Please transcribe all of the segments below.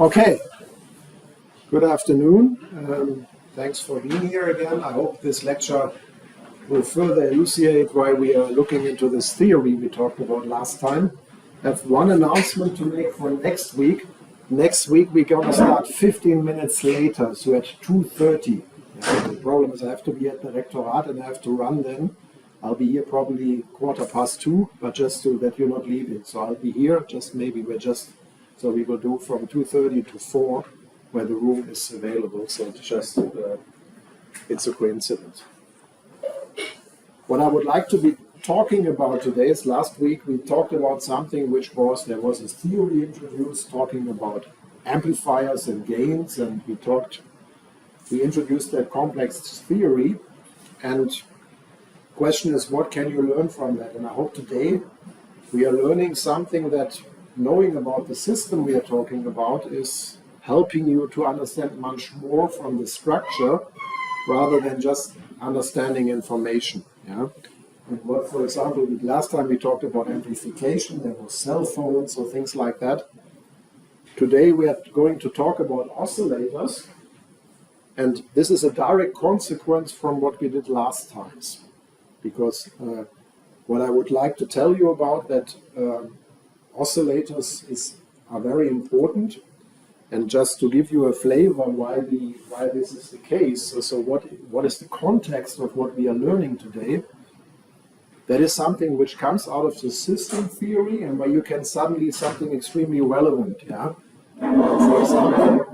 Okay, good afternoon. Thanks for being here again. I hope this lecture will further elucidate why we are looking into this theory we talked about last time. I have one announcement to make for next week. Next week we're going to start 15 minutes later, so at 2:30. The problem is I have to be at the rectorate and I have to run then. I'll be here probably 2:15, but just so that you're not leaving. So I'll be here, so we will do from 2:30 to 4, where the room is available. So it's a coincidence. What I would like to be talking about today is last week we talked about something which was, there was a theory introduced talking about amplifiers and gains, and we introduced that complex theory, and question is what can you learn from that? And I hope today we are learning something that knowing about the system we are talking about is helping you to understand much more from the structure rather than just understanding information. Yeah? And what, for example, last time we talked about amplification, there was cell phones or things like that. Today we are going to talk about oscillators, and this is a direct consequence from what we did last times. Because what I would like to tell you about that oscillators are very important, and just to give you a flavor why this is the case. So what is the context of what we are learning today? That is something which comes out of the system theory, and where you can suddenly something extremely relevant. Yeah. For example,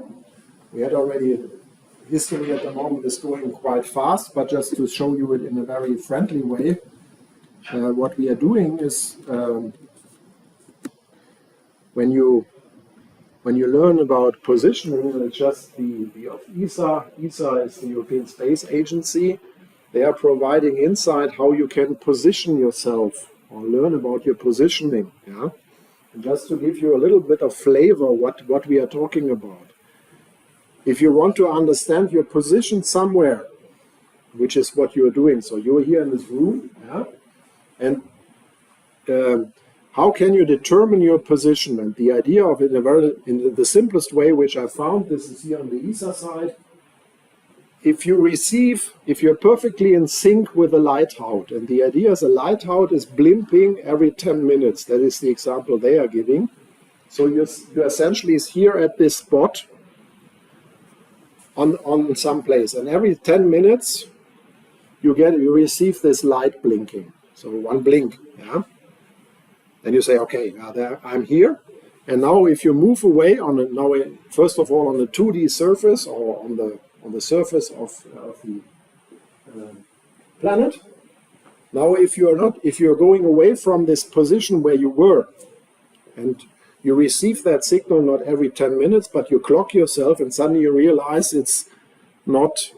we had already history at the moment is going quite fast, but just to show you it in a very friendly way, what we are doing is when you learn about positioning, it's just the ESA. ESA is the European Space Agency. They are providing insight how you can position yourself or learn about your positioning. Yeah, and just to give you a little bit of flavor what we are talking about. If you want to understand your position somewhere, which is what you're doing, so you're here in this room, yeah? And how can you determine your position? And the idea of it in the simplest way, which I found, this is here on the ESA side. If you're perfectly in sync with a lighthouse, and the idea is a lighthouse is blimping every 10 minutes. That is the example they are giving. So you're essentially is here at this spot on some place, and every 10 minutes you receive this light blinking. So one blink, yeah. Then you say, okay, I'm here. And now if you move away first of all on the 2D surface or on the surface of the planet. Now if you're going away from this position where you were, and you receive that signal not every 10 minutes, but you clock yourself and suddenly you realize it's not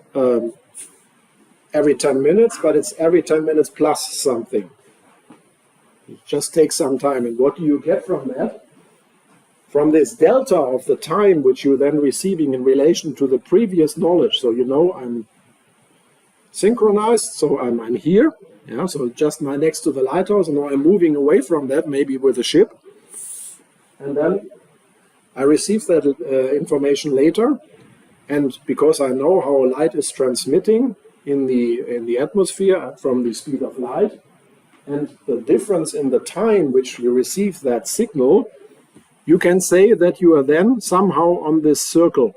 every 10 minutes, but it's every 10 minutes plus something. It just takes some time. And what do you get from that? From this delta of the time which you're then receiving in relation to the previous knowledge. So you know I'm synchronized, so I'm here. Yeah, so just next to the lighthouse, and now I'm moving away from that, maybe with a ship. And then I receive that information later, and because I know how light is transmitting in the atmosphere from the speed of light, and the difference in the time which you receive that signal, you can say that you are then somehow on this circle.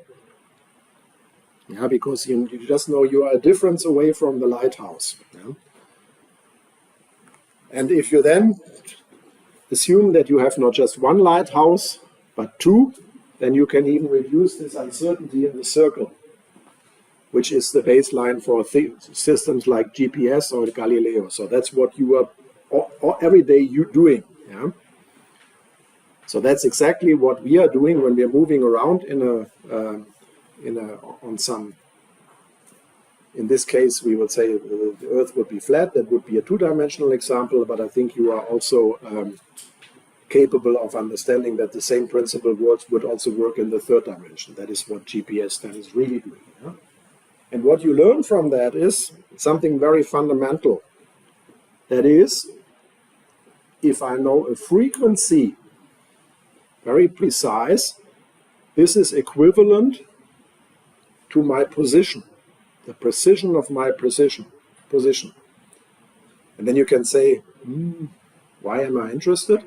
Yeah, because you just know you are a difference away from the lighthouse. Yeah? And if you then assume that you have not just one lighthouse, but two, then you can even reduce this uncertainty in the circle, which is the baseline for systems like GPS or Galileo. So that's what you are every day doing. Yeah? So that's exactly what we are doing when we are moving around in this case, we would say the Earth would be flat. That would be a two-dimensional example, but I think you are also capable of understanding that the same principle would also work in the third dimension. That is what GPS then is really doing. Yeah? And what you learn from that is something very fundamental. That is, if I know a frequency very precise, this is equivalent to my position, the precision of my position. And then you can say, why am I interested?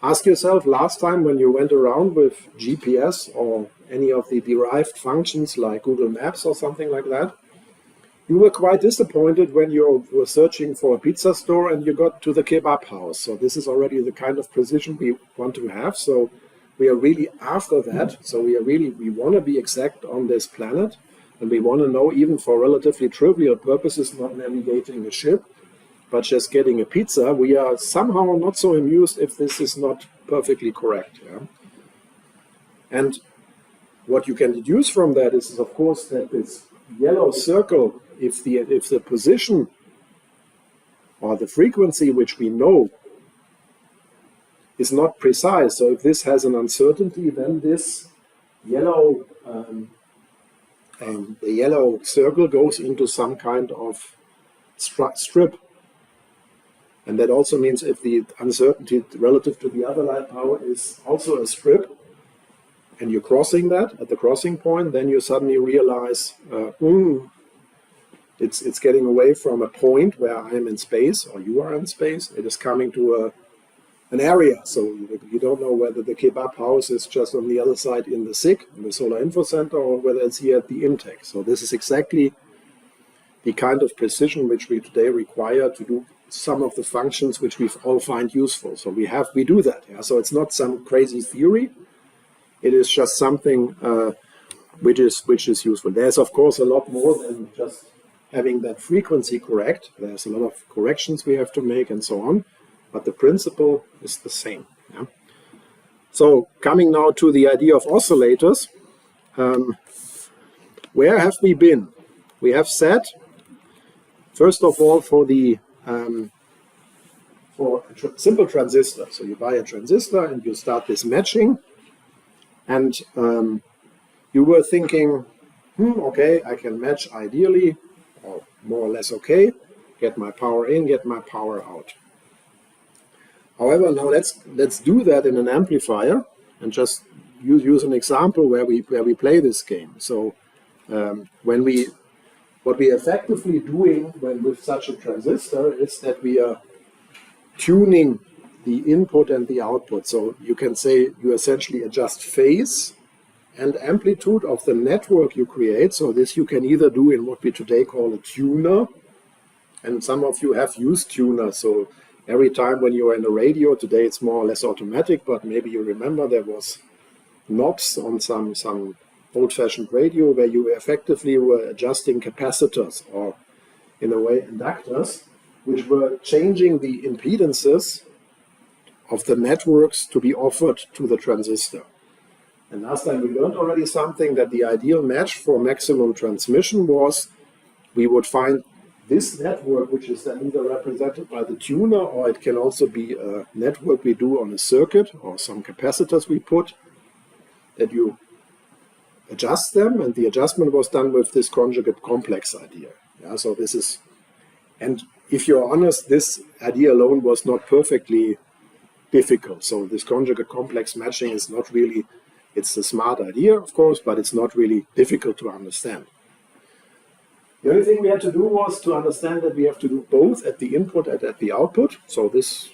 Ask yourself, last time when you went around with GPS or any of the derived functions like Google Maps or something like that, you were quite disappointed when you were searching for a pizza store and you got to the kebab house. So this is already the kind of precision we want to have. So we are really after that. So we want to be exact on this planet, and we want to know, even for relatively trivial purposes, not navigating a ship, but just getting a pizza, we are somehow not so amused if this is not perfectly correct. Yeah? And what you can deduce from that is, of course, that this yellow circle, if the position or the frequency which we know is not precise, so if this has an uncertainty, then this yellow the yellow circle goes into some kind of strip. And that also means if the uncertainty relative to the other light power is also a strip, and you're crossing that at the crossing point, then you suddenly realize, it's getting away from a point where I am in space, or you are in space. It is coming to an area. So you don't know whether the kebab house is just on the other side in the SIG, in the Solar Info Center, or whether it's here at the IMTEC. So this is exactly the kind of precision which we today require to do some of the functions which we all find useful. So we do that. Yeah? So it's not some crazy theory. It is just something which is useful. There's of course a lot more than just having that frequency correct. There's a lot of corrections we have to make and so on, but the principle is the same. Yeah? So coming now to the idea of oscillators, where have we been? We have said, first of all, for a simple transistor. So you buy a transistor and you start this matching, and you were thinking, okay, I can match ideally, or more or less okay, get my power in, get my power out. However, now let's do that in an amplifier and just use an example where we play this game. So what we are effectively doing with such a transistor is that we are tuning the input and the output. So you can say you essentially adjust phase and amplitude of the network you create. So this you can either do in what we today call a tuner, and some of you have used tuner. So every time when you are in a radio, today it's more or less automatic, but maybe you remember there was knobs on some old-fashioned radio where you effectively were adjusting capacitors, or in a way inductors, which were changing the impedances of the networks to be offered to the transistor. And last time we learned already something, that the ideal match for maximum transmission was we would find this network, which is then either represented by the tuner, or it can also be a network we do on a circuit, or some capacitors we put, that you adjust them, and the adjustment was done with this conjugate complex idea. Yeah, so this is, and if you're honest, this idea alone was not perfectly difficult. So this conjugate complex matching is not really, it's a smart idea, of course, but it's not really difficult to understand. The only thing we had to do was to understand that we have to do both at the input and at the output. So this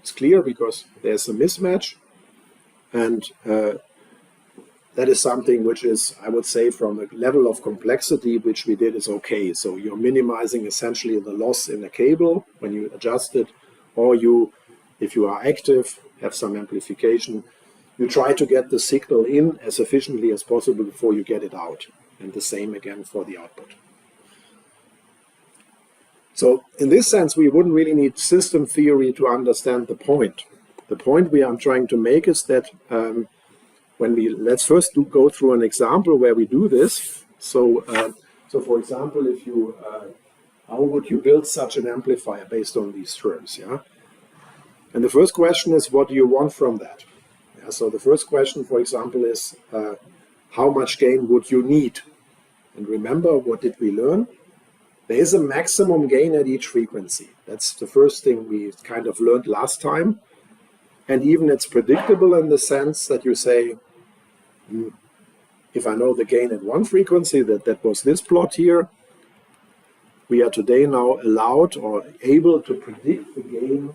is clear because there's a mismatch, and that is something which is, I would say, from a level of complexity which we did is okay. So you're minimizing essentially the loss in the cable when you adjust it, or you, if you are active, have some amplification, you try to get the signal in as efficiently as possible before you get it out. And the same again for the output. So in this sense, we wouldn't really need system theory to understand the point. The point I'm trying to make is that let's first go through an example where we do this. So for example, if you, how would you build such an amplifier based on these terms? Yeah. And the first question is, what do you want from that? Yeah, so the first question, for example, is how much gain would you need? And remember, what did we learn? There is a maximum gain at each frequency. That's the first thing we kind of learned last time. And even it's predictable in the sense that you say, if I know the gain at one frequency, that was this plot here, we are today now allowed or able to predict the gain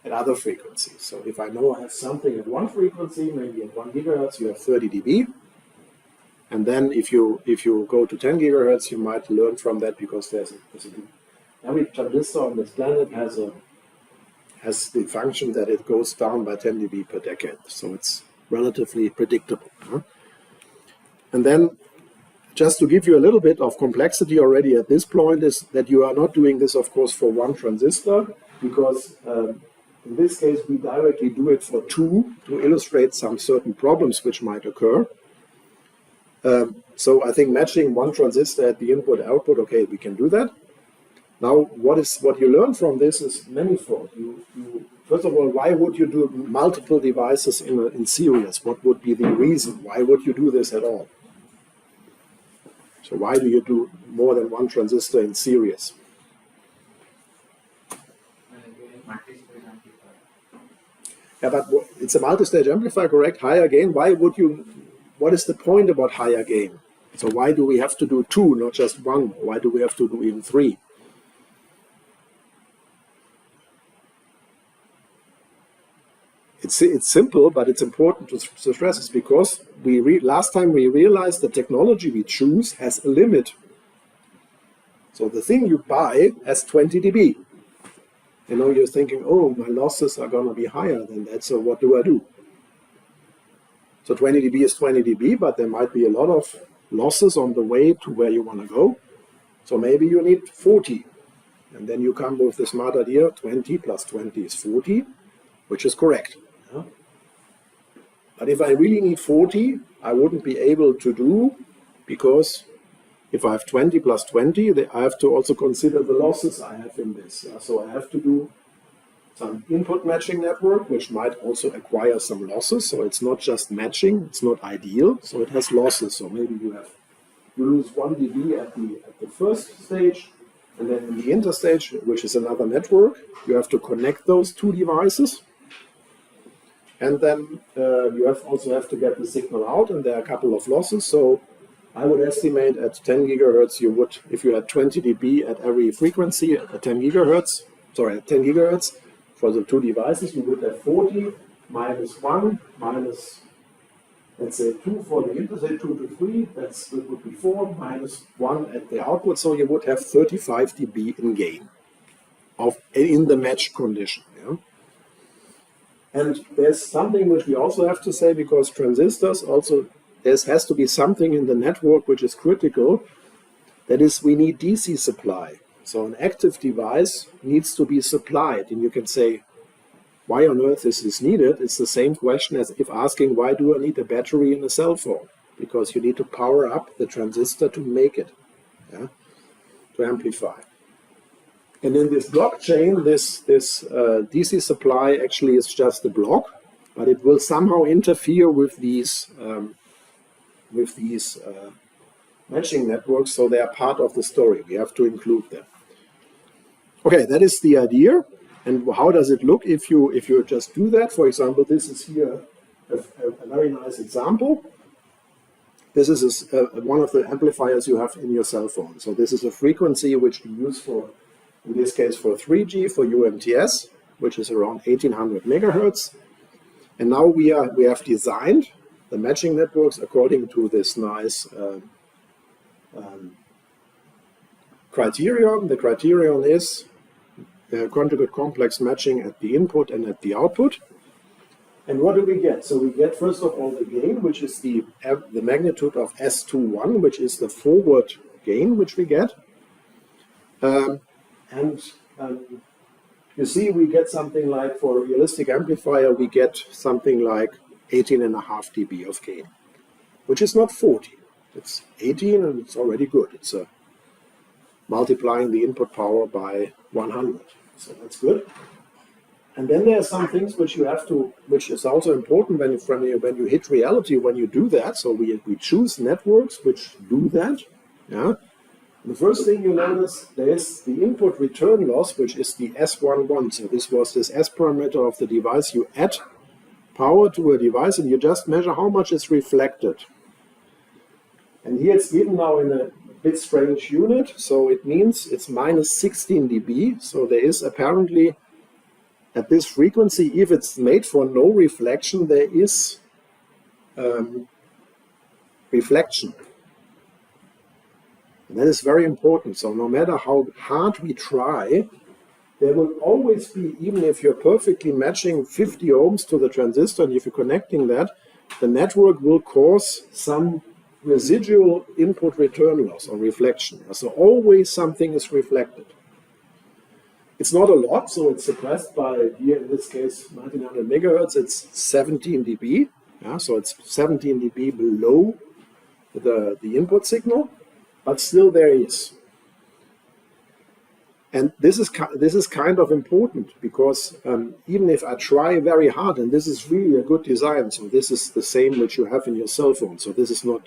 at other frequencies. So if I know I have something at one frequency, maybe at 1 gigahertz, you have 30 dB. And then if you go to 10 gigahertz, you might learn from that, because every transistor on this planet has the function that it goes down by 10 dB per decade. So it's relatively predictable. Huh? And then, just to give you a little bit of complexity already at this point, is that you are not doing this, of course, for one transistor, because in this case we directly do it for two to illustrate some certain problems which might occur. So I think matching one transistor at the input-output, okay, we can do that. Now, what you learn from this is manifold. First of all, why would you do multiple devices in series? What would be the reason? Why would you do this at all? So why do you do more than one transistor in series? Yeah, but it's a multi-stage amplifier, correct? Higher gain. What is the point about higher gain? So why do we have to do two, not just one? Why do we have to do even three? It's simple, but it's important to stress this, because last time we realized the technology we choose has a limit. So the thing you buy has 20 dB. You know, you're thinking, oh, my losses are going to be higher than that, so what do I do? So 20 dB is 20 dB, but there might be a lot of losses on the way to where you want to go. So maybe you need 40. And then you come with the smart idea, 20 plus 20 is 40, which is correct. But if I really need 40, I wouldn't be able to do, because if I have 20 plus 20, I have to also consider the losses I have in this. So I have to do some input matching network, which might also acquire some losses. So it's not just matching, it's not ideal, so it has losses. So maybe you lose 1 dB at the first stage, and then in the interstage, which is another network, you have to connect those two devices. And then you also have to get the signal out, and there are a couple of losses. So I would estimate at 10 gigahertz, you would, if you had 20 dB at every frequency at 10 gigahertz, for the two devices, you would have 40 minus 1 minus, let's say, 2 for the interstage, 2 to 3, that would be 4 minus 1 at the output. So you would have 35 dB in gain in the match condition. Yeah? And there's something which we also have to say, because transistors also, there has to be something in the network which is critical. That is, we need DC supply. So an active device needs to be supplied. And you can say, why on earth is this needed? It's the same question as if asking, why do I need a battery in a cell phone? Because you need to power up the transistor to make it, to amplify. And in this blockchain, this DC supply actually is just a block, but it will somehow interfere with these matching networks, so they are part of the story. We have to include them. Okay, that is the idea. And how does it look if you just do that? For example, this is here a very nice example. This is one of the amplifiers you have in your cell phone. So this is a frequency which we use for, in this case, for 3G, for UMTS, which is around 1800 megahertz. And now we have designed the matching networks according to this nice criterion. The criterion is conjugate complex matching at the input and at the output. And what do we get? So we get, first of all, the gain, which is the magnitude of S21, which is the forward gain which we get. You see, we get something like, for a realistic amplifier, we get something like 18.5 dB of gain, which is not 40. It's 18 and it's already good. It's multiplying the input power by 100. So that's good. And then there are some things which you have to, which is also important when you hit reality, when you do that. So we choose networks which do that. Yeah. The first thing you notice, there is the input return loss, which is the S11. So this was this S parameter of the device you add power to a device, and you just measure how much is reflected. And here it's given now in a bit strange unit, so it means it's minus 16 dB. So there is apparently, at this frequency, if it's made for no reflection, there is reflection. And that is very important. So no matter how hard we try, there will always be, even if you're perfectly matching 50 ohms to the transistor, and if you're connecting that, the network will cause some residual input return loss or reflection. So always something is reflected. It's not a lot, so it's suppressed by, here in this case, 1900 megahertz, it's 17 dB. Yeah, so it's 17 dB below the input signal, but still there is. And this is kind of important, because even if I try very hard, and this is really a good design, so this is the same which you have in your cell phone, so this is not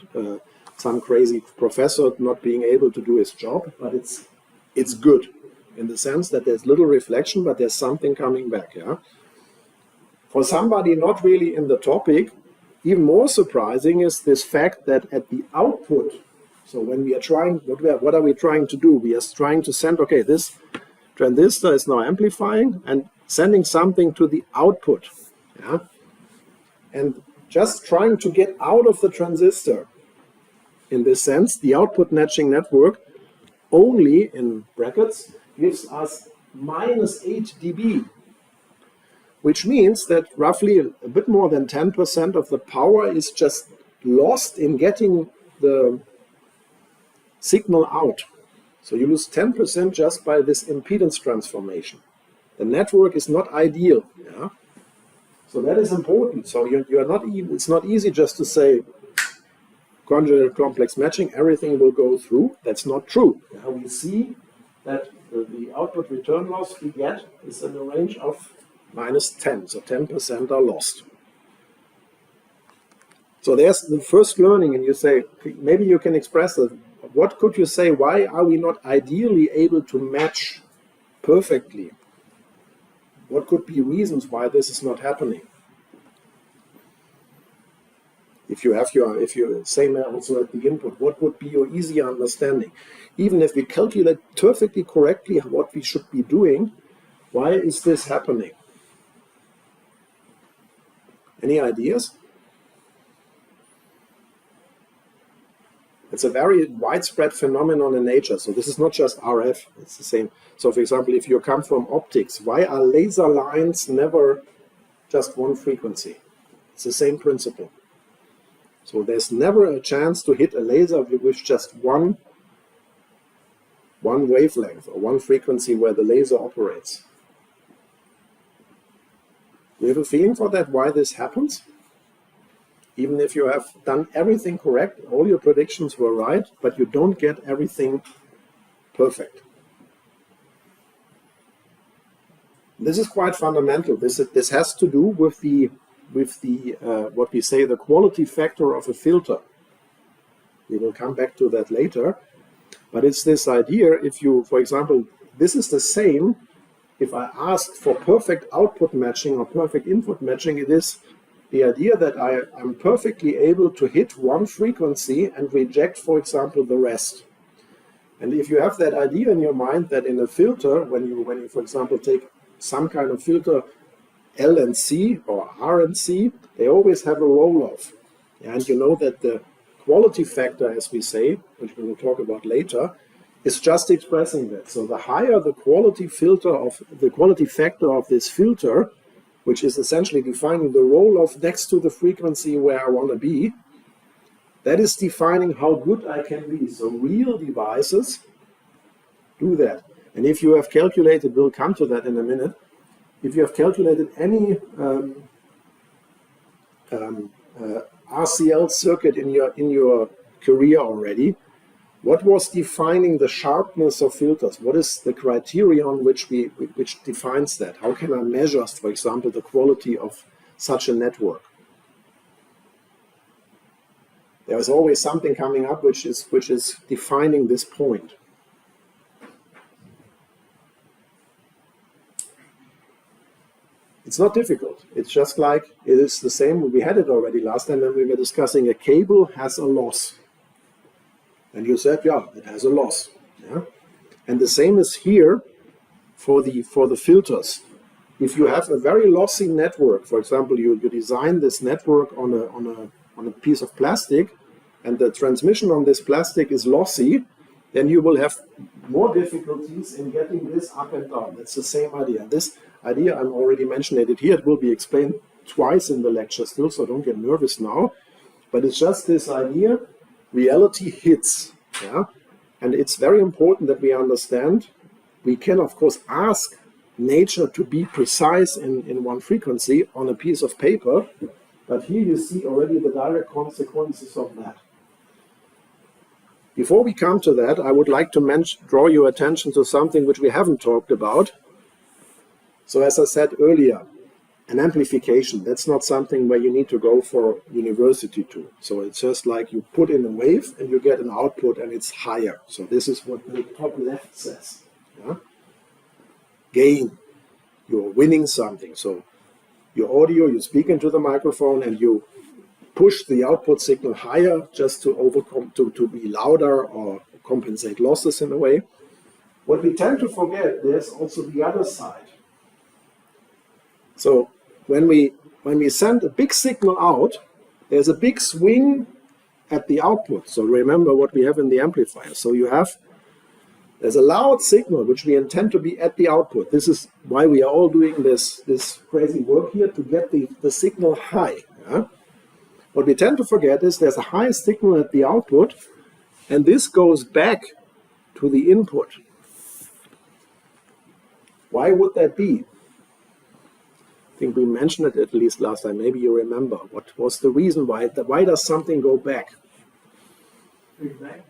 some crazy professor not being able to do his job, but it's good in the sense that there's little reflection, but there's something coming back. Yeah. For somebody not really in the topic, even more surprising is this fact that at the output, so when we are trying, what are we trying to do? We are trying to send, okay, this transistor is now amplifying and sending something to the output. Yeah? And just trying to get out of the transistor, in this sense, the output matching network only, in brackets, gives us minus 8 dB, which means that roughly a bit more than 10% of the power is just lost in getting the signal out. So you lose 10% just by this impedance transformation. The network is not ideal. Yeah? So that is important. So you are not even, it's not easy just to say conjugate complex matching, everything will go through. That's not true. Yeah? We see that the output return loss we get is in the range of minus 10. So 10% are lost. So there's the first learning, and you say, maybe you can express it. What could you say? Why are we not ideally able to match perfectly? What could be reasons why this is not happening? If you say also at the input, what would be your easy understanding? Even if we calculate perfectly correctly what we should be doing, why is this happening? Any ideas? It's a very widespread phenomenon in nature. So this is not just RF, it's the same. So for example, if you come from optics, why are laser lines never just one frequency? It's the same principle. So there's never a chance to hit a laser with just one wavelength or one frequency where the laser operates. Do you have a feeling for that, why this happens? Even if you have done everything correct, all your predictions were right, but you don't get everything perfect. This is quite fundamental. This has to do with the what we say, the quality factor of a filter. We will come back to that later. But it's this idea, if you, for example, this is the same, if I asked for perfect output matching or perfect input matching, it is the idea that I'm perfectly able to hit one frequency and reject, for example, the rest. And if you have that idea in your mind that in a filter, when you for example, take some kind of filter, L and C or R and C, they always have a roll-off. And you know that the quality factor, as we say, which we will talk about later, is just expressing that. So the higher the quality factor of this filter, which is essentially defining the roll-off next to the frequency where I want to be, that is defining how good I can be. So real devices do that. And if you have calculated, we'll come to that in a minute, if you have calculated any RCL circuit in your career already, what was defining the sharpness of filters? What is the criterion which defines that? How can I measure, for example, the quality of such a network? There is always something coming up which is defining this point. It's not difficult. It's just like it is the same. We had it already last time when we were discussing a cable has a loss. And you said, yeah, it has a loss. Yeah? And the same is here for the filters. If you have a very lossy network, for example, you design this network on a piece of plastic, and the transmission on this plastic is lossy, then you will have more difficulties in getting this up and down. That's the same idea. And this idea, I'm already mentioning it here, it will be explained twice in the lecture still, so don't get nervous now. But it's just this idea, reality hits. Yeah? And it's very important that we understand, we can of course ask nature to be precise in one frequency on a piece of paper, but here you see already the direct consequences of that. Before we come to that, I would like to draw your attention to something which we haven't talked about. So as I said earlier, an amplification, that's not something where you need to go for university to. So it's just like you put in a wave and you get an output and it's higher. So this is what the top left says. Yeah? Gain, you're winning something. So your audio, you speak into the microphone and you push the output signal higher just to overcome, to be louder or compensate losses in a way. What we tend to forget, there's also the other side. So when we send a big signal out, there's a big swing at the output. So remember what we have in the amplifier. So there's a loud signal which we intend to be at the output. This is why we are all doing this crazy work here, to get the signal high. Yeah? What we tend to forget is there's a high signal at the output, and this goes back to the input. Why would that be? I think we mentioned it at least last time. Maybe you remember. What was the reason why? Why does something go back? Feedback.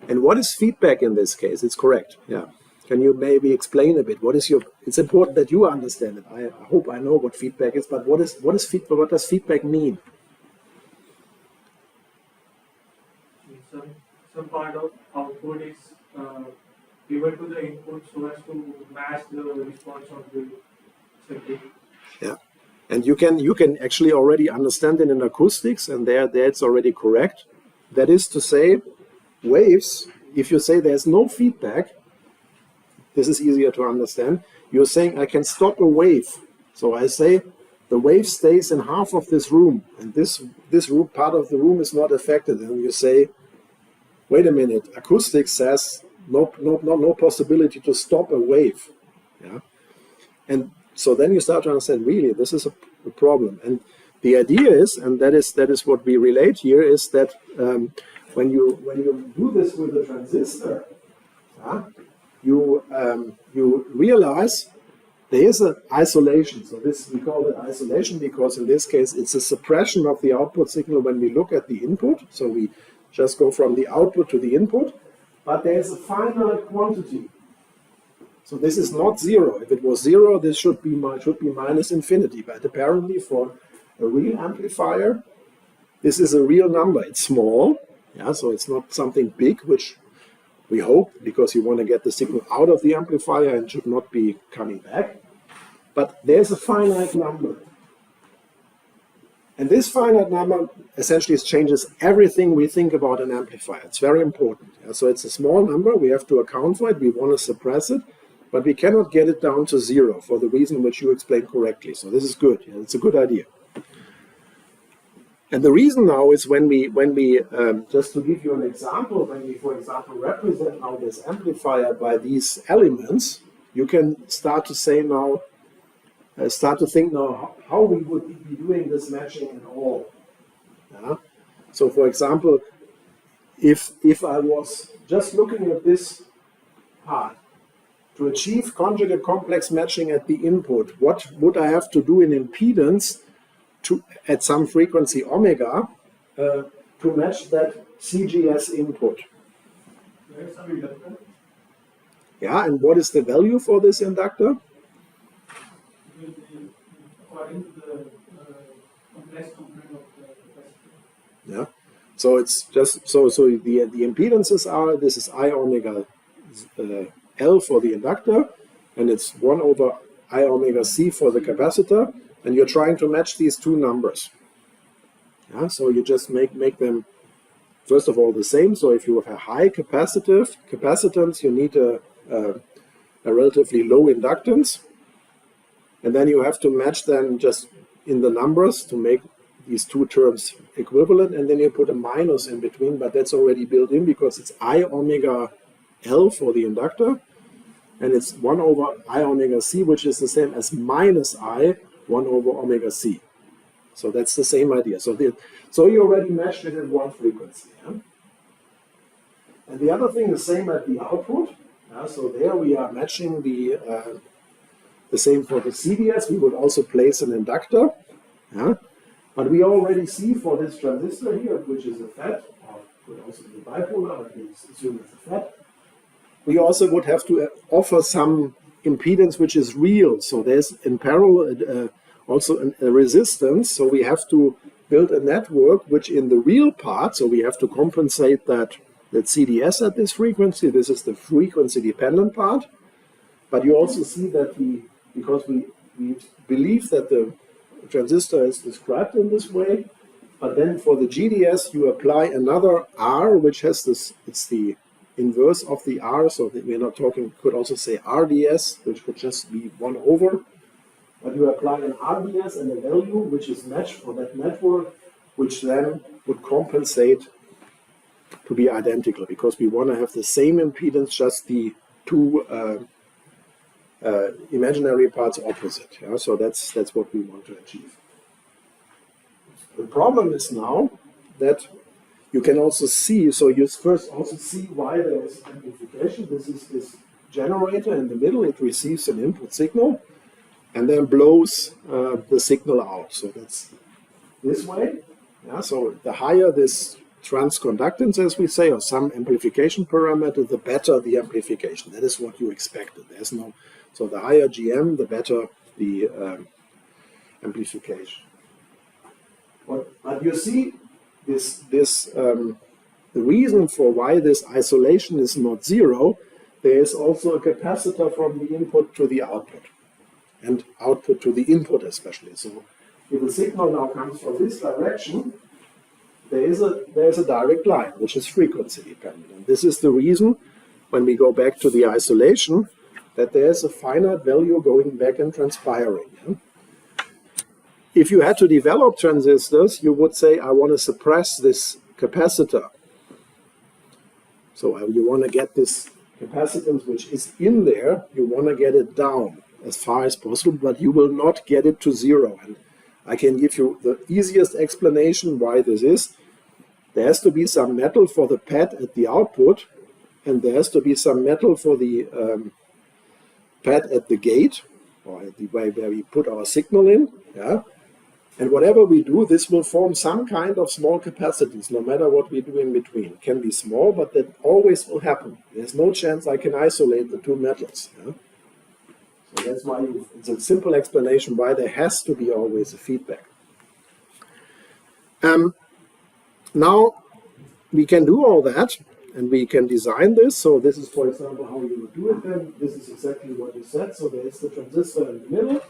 And what is feedback in this case? It's correct. Yeah. Can you maybe explain a bit? It's important that you understand it. I hope I know what feedback is, but what is feedback? What does feedback mean? Some part of output is given to the input so as to match the response of the circuit. Yeah, and you can actually already understand it in acoustics, and there it's already correct. That is to say, waves. If you say there's no feedback, this is easier to understand. You're saying I can stop a wave. So I say the wave stays in half of this room, and this room, part of the room is not affected. And you say, wait a minute, acoustics says no possibility to stop a wave. Yeah, and so then you start to understand, really, this is a problem. And the idea is, and that is what we relate here, is that when you do this with a transistor, you realize there is an isolation. So this, we call it isolation because in this case it's a suppression of the output signal when we look at the input. So we just go from the output to the input, but there is a finite quantity. So this is not zero. If it was zero, this should be minus infinity. But apparently for a real amplifier, this is a real number. It's small, yeah, so it's not something big, which we hope, because you want to get the signal out of the amplifier and should not be coming back. But there's a finite number. And this finite number essentially changes everything we think about an amplifier. It's very important. Yeah? So it's a small number. We have to account for it. We want to suppress it. But we cannot get it down to zero for the reason which you explained correctly. So this is good. Yeah? It's a good idea. And the reason now is when we just to give you an example, when we, for example, represent now this amplifier by these elements, you can start to say now, start to think now how we would be doing this matching at all. Yeah? So, for example, if I was just looking at this part, to achieve conjugate complex matching at the input, what would I have to do in impedance at some frequency omega to match that CGS input? There is some inductor. Yeah, and what is the value for this inductor? According to the complex component of the capacitor. Yeah, so it's just so the impedances are, this is I omega L for the inductor, and it's 1 over I omega C for the capacitor, and you're trying to match these two numbers. Yeah, so you just make them, first of all, the same. So if you have a high capacitance, you need a relatively low inductance. And then you have to match them just in the numbers to make these two terms equivalent. And then you put a minus in between, but that's already built in because it's I omega L for the inductor. And it's 1 over I omega C, which is the same as minus I 1 over omega C. So that's the same idea. So you already matched it in one frequency. Yeah? And the other thing is same at the output. So there we are matching the same for the CDS. We would also place an inductor. Yeah? But we already see for this transistor here, which is a FET, or could also be bipolar, but we assume it's a FET. We also would have to offer some impedance which is real. So there's in parallel also a resistance. So we have to build a network which in the real part, so we have to compensate that CDS at this frequency. This is the frequency dependent part. But you also see that because we believe that the transistor is described in this way, but then for the GDS you apply another R, which has this, it's the inverse of the R, so that we're not talking, could also say RDS, which would just be 1 over, but you apply an RDS and a value which is matched for that network, which then would compensate to be identical, because we want to have the same impedance, just the two imaginary parts opposite. Yeah? So that's what we want to achieve. The problem is now that you can also see, so you first also see why there is amplification. This is this generator in the middle. It receives an input signal and then blows the signal out. So that's this way. Yeah? So the higher this transconductance, as we say, or some amplification parameter, the better the amplification. That is what you expected. There's no, so the higher GM, the better the amplification. But you see, the reason for why this isolation is not zero, there is also a capacitor from the input to the output, and output to the input especially. So if the signal now comes from this direction, there is a direct line, which is frequency dependent. And this is the reason, when we go back to the isolation, that there's a finite value going back and transpiring. Yeah? If you had to develop transistors, you would say, I want to suppress this capacitor. So you want to get this capacitance which is in there, you want to get it down as far as possible, but you will not get it to zero. And I can give you the easiest explanation why this is. There has to be some metal for the pad at the output, and there has to be some metal for the pad at the gate, or at the way where we put our signal in. Yeah? And whatever we do, this will form some kind of small capacitance, no matter what we do in between. It can be small, but that always will happen. There's no chance I can isolate the two metals. Yeah? So that's why it's a simple explanation why there has to be always a feedback. Now, we can do all that, and we can design this. So this is, for example, how you would do it then. This is exactly what you said. So there is the transistor in the middle,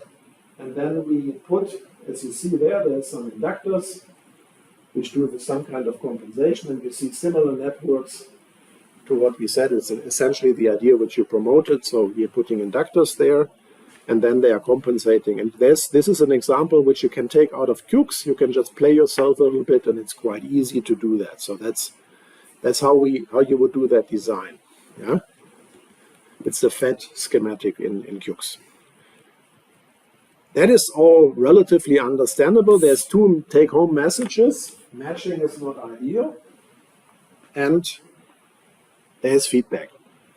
and then we put, as you see there's some inductors, which do some kind of compensation, and you see similar networks to what we said. It's essentially the idea which you promoted. So we're putting inductors there, and then they are compensating. And this is an example which you can take out of QUX. You can just play yourself a little bit, and it's quite easy to do that. So that's how you would do that design. Yeah, it's the FET schematic in QUX. That is all relatively understandable. There's two take-home messages. Matching is not ideal, and there's feedback,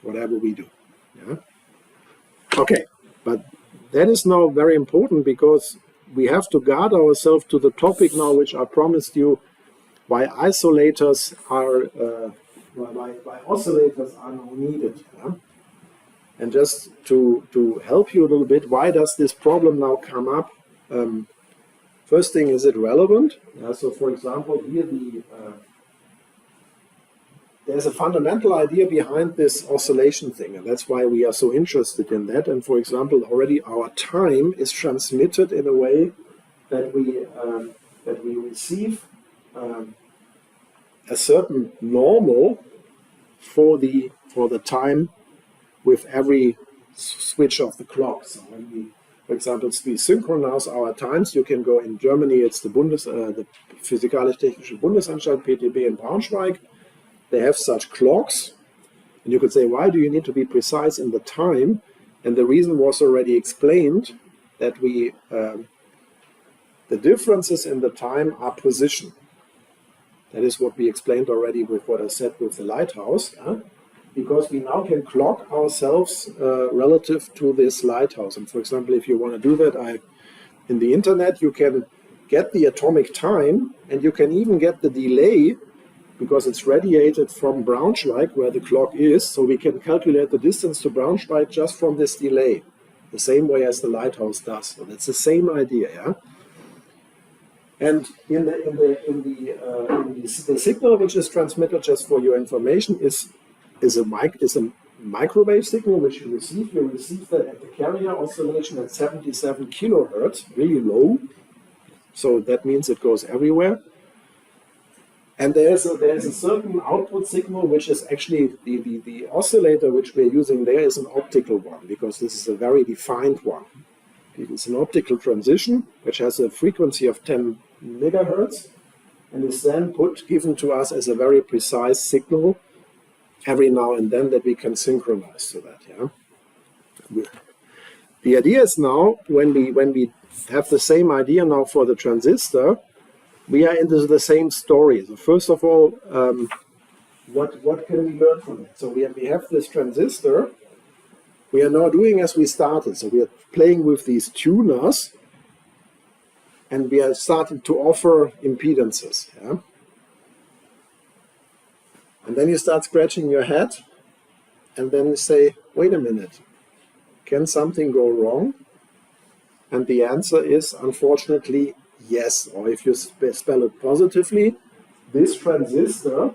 whatever we do. Yeah? Okay, but that is now very important, because we have to guard ourselves to the topic now, which I promised you, why isolators are, why oscillators are now needed. Yeah? And just to help you a little bit, why does this problem now come up? First thing, is it relevant? So for example, here there's a fundamental idea behind this oscillation thing, and that's why we are so interested in that. And for example, already our time is transmitted in a way that we receive a certain normal for the time with every switch of the clock. So when we, for example, we synchronize our times, you can go in Germany, it's the Physikalisch-Technische Bundesanstalt, PTB in Braunschweig. They have such clocks, and you could say, why do you need to be precise in the time? And the reason was already explained, that the differences in the time are position. That is what we explained already with what I said with the lighthouse, because we now can clock ourselves relative to this lighthouse. And for example, if you want to do that, in the internet, you can get the atomic time, and you can even get the delay, because it's radiated from Braunschweig, where the clock is, so we can calculate the distance to Braunschweig just from this delay, the same way as the lighthouse does. So that's the same idea, yeah. And the signal which is transmitted, just for your information, is a microwave signal which you receive. You receive that at the carrier oscillation at 77 kilohertz, really low. So that means it goes everywhere. And there's a certain output signal which is actually the oscillator which we're using there is an optical one, because this is a very defined one. It's an optical transition which has a frequency of 10 megahertz and is then given to us as a very precise signal every now and then that we can synchronize to that. Yeah. The idea is now, when we have the same idea now for the transistor, we are into the same story. So first of all, what can we learn from it? So we have this transistor. We are now doing as we started. So we are playing with these tuners, and we are starting to offer impedances. Yeah? And then you start scratching your head, and then you say, wait a minute, can something go wrong? And the answer is, unfortunately, yes. Or if you spell it positively, this transistor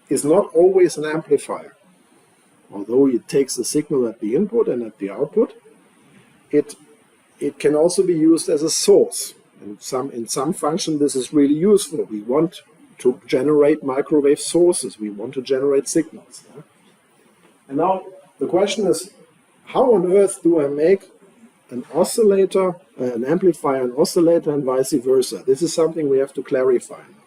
is not always an amplifier. Although it takes a signal at the input and at the output, it can also be used as a source. In some function, this is really useful. We want to generate microwave sources. We want to generate signals. Yeah? And now the question is, how on earth do I make an oscillator, an amplifier, an oscillator, and vice versa? This is something we have to clarify now.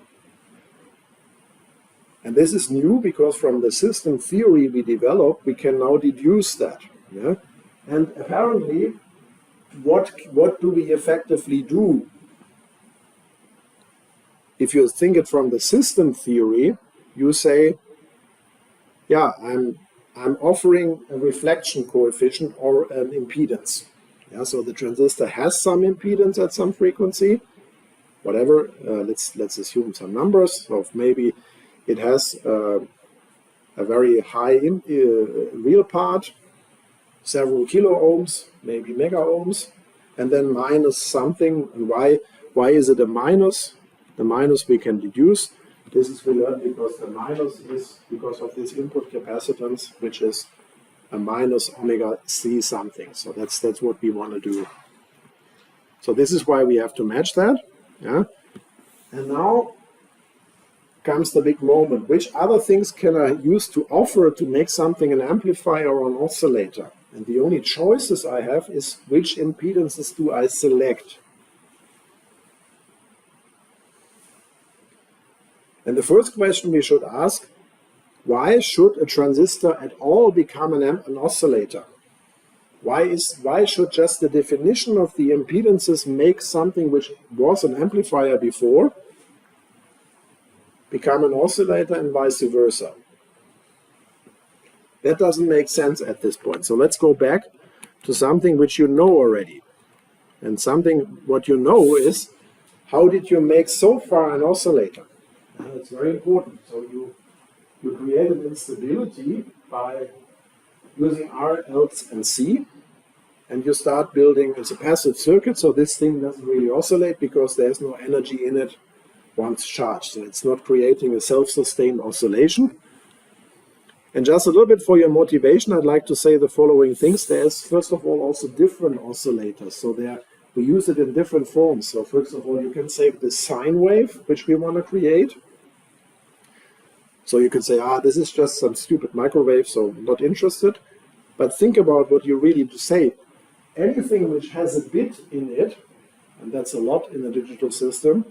And this is new because from the system theory we developed, we can now deduce that. Yeah? And apparently, what do we effectively do? If you think it from the system theory, you say, yeah, I'm offering a reflection coefficient or an impedance. Yeah, so the transistor has some impedance at some frequency, whatever. Let's assume some numbers. So maybe it has a very high real part, several kilo ohms, maybe mega ohms, and then minus something. And why is it a minus? The minus we can deduce. This is we learned because the minus is because of this input capacitance, which is a minus omega c something. So that's what we want to do. So this is why we have to match that. Yeah. And now comes the big moment. Which other things can I use to offer to make something an amplifier or an oscillator? And the only choices I have is which impedances do I select? And the first question we should ask, why should a transistor at all become an oscillator? Why should just the definition of the impedances make something which was an amplifier before become an oscillator and vice versa? That doesn't make sense at this point. So let's go back to something which you know already. And what you know is, how did you make so far an oscillator? It's very important. So you create an instability by using R, L, and C, and you start building, it's a passive circuit, so this thing doesn't really oscillate because there's no energy in it once charged. So it's not creating a self-sustained oscillation. And just a little bit for your motivation, I'd like to say the following things. There's, first of all, also different oscillators. So we use it in different forms. So first of all, you can say the sine wave, which we want to create. So you can say, this is just some stupid microwave, so not interested. But think about what you really say. Anything which has a bit in it, and that's a lot in a digital system,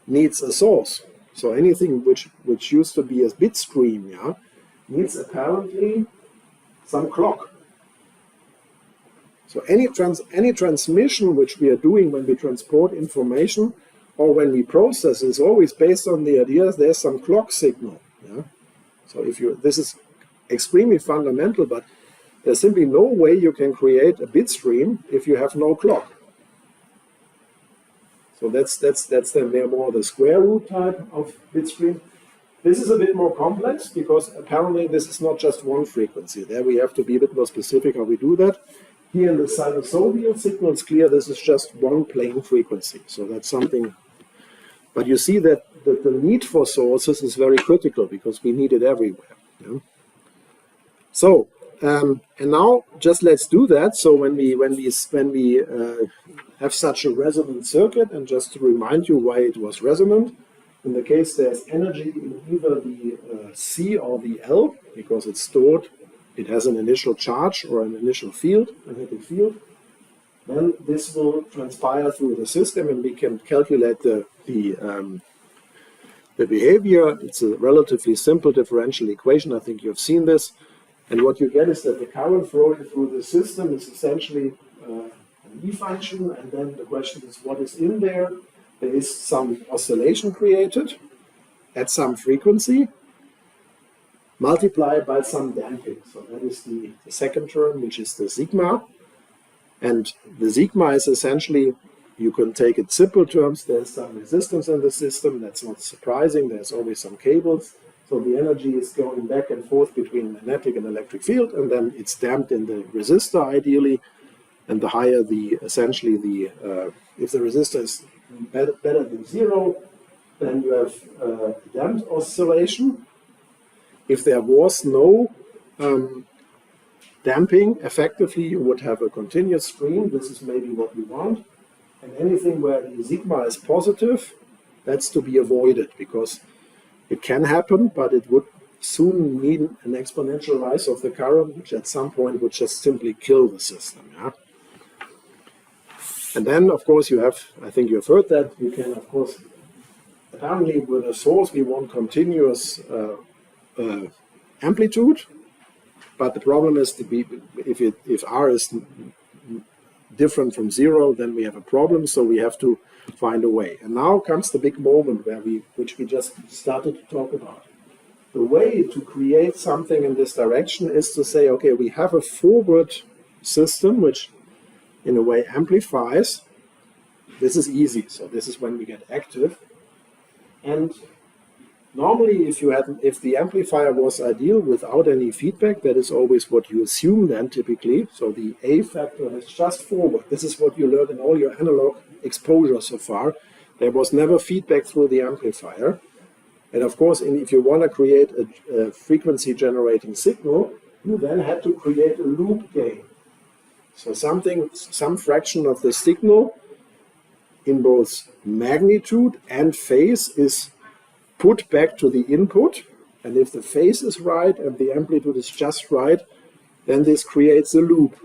needs a source. So anything which used to be a bit stream, needs apparently some clock. So any transmission which we are doing when we transport information or when we process is always based on the idea there's some clock signal. Yeah? So this is extremely fundamental, but there's simply no way you can create a bit stream if you have no clock. So that's then more the square root type of bit stream. This is a bit more complex because apparently this is not just one frequency. There we have to be a bit more specific how we do that. Here in the sinusoidal signal, it's clear this is just one plane frequency. So that's something. But you see that the need for sources is very critical because we need it everywhere. Yeah? So and now just let's do that. So when we have such a resonant circuit, and just to remind you why it was resonant. In the case there's energy in either the C or the L, because it's stored, it has an initial charge or an initial field, magnetic field, then this will transpire through the system and we can calculate the behavior. It's a relatively simple differential equation. I think you've seen this. And what you get is that the current flowing through the system is essentially an E function, and then the question is what is in there? There is some oscillation created at some frequency, multiplied by some damping. So that is the second term, which is the sigma. And the sigma is essentially, you can take it simple terms, there's some resistance in the system, that's not surprising, there's always some cables. So the energy is going back and forth between magnetic and electric field, and then it's damped in the resistor ideally. And the higher essentially if the resistor is better than zero, then you have damped oscillation. If there was no damping, effectively you would have a continuous stream. This is maybe what we want. And anything where the sigma is positive, that's to be avoided because it can happen, but it would soon mean an exponential rise of the current, which at some point would just simply kill the system. Yeah? And then, of course, I think you've heard that, you can, of course, apparently with a source we want continuous amplitude, but the problem is if R is different from zero, then we have a problem, so we have to find a way. And now comes the big moment which we just started to talk about. The way to create something in this direction is to say, okay, we have a forward system which in a way amplifies. This is easy, so this is when we get active. And normally if the amplifier was ideal without any feedback, that is always what you assume then typically. So the A factor is just forward. This is what you learned in all your analog exposure so far. There was never feedback through the amplifier. And of course, if you want to create a frequency generating signal, you then had to create a loop gain. So some fraction of the signal in both magnitude and phase is put back to the input. And if the phase is right and the amplitude is just right, then this creates a loop.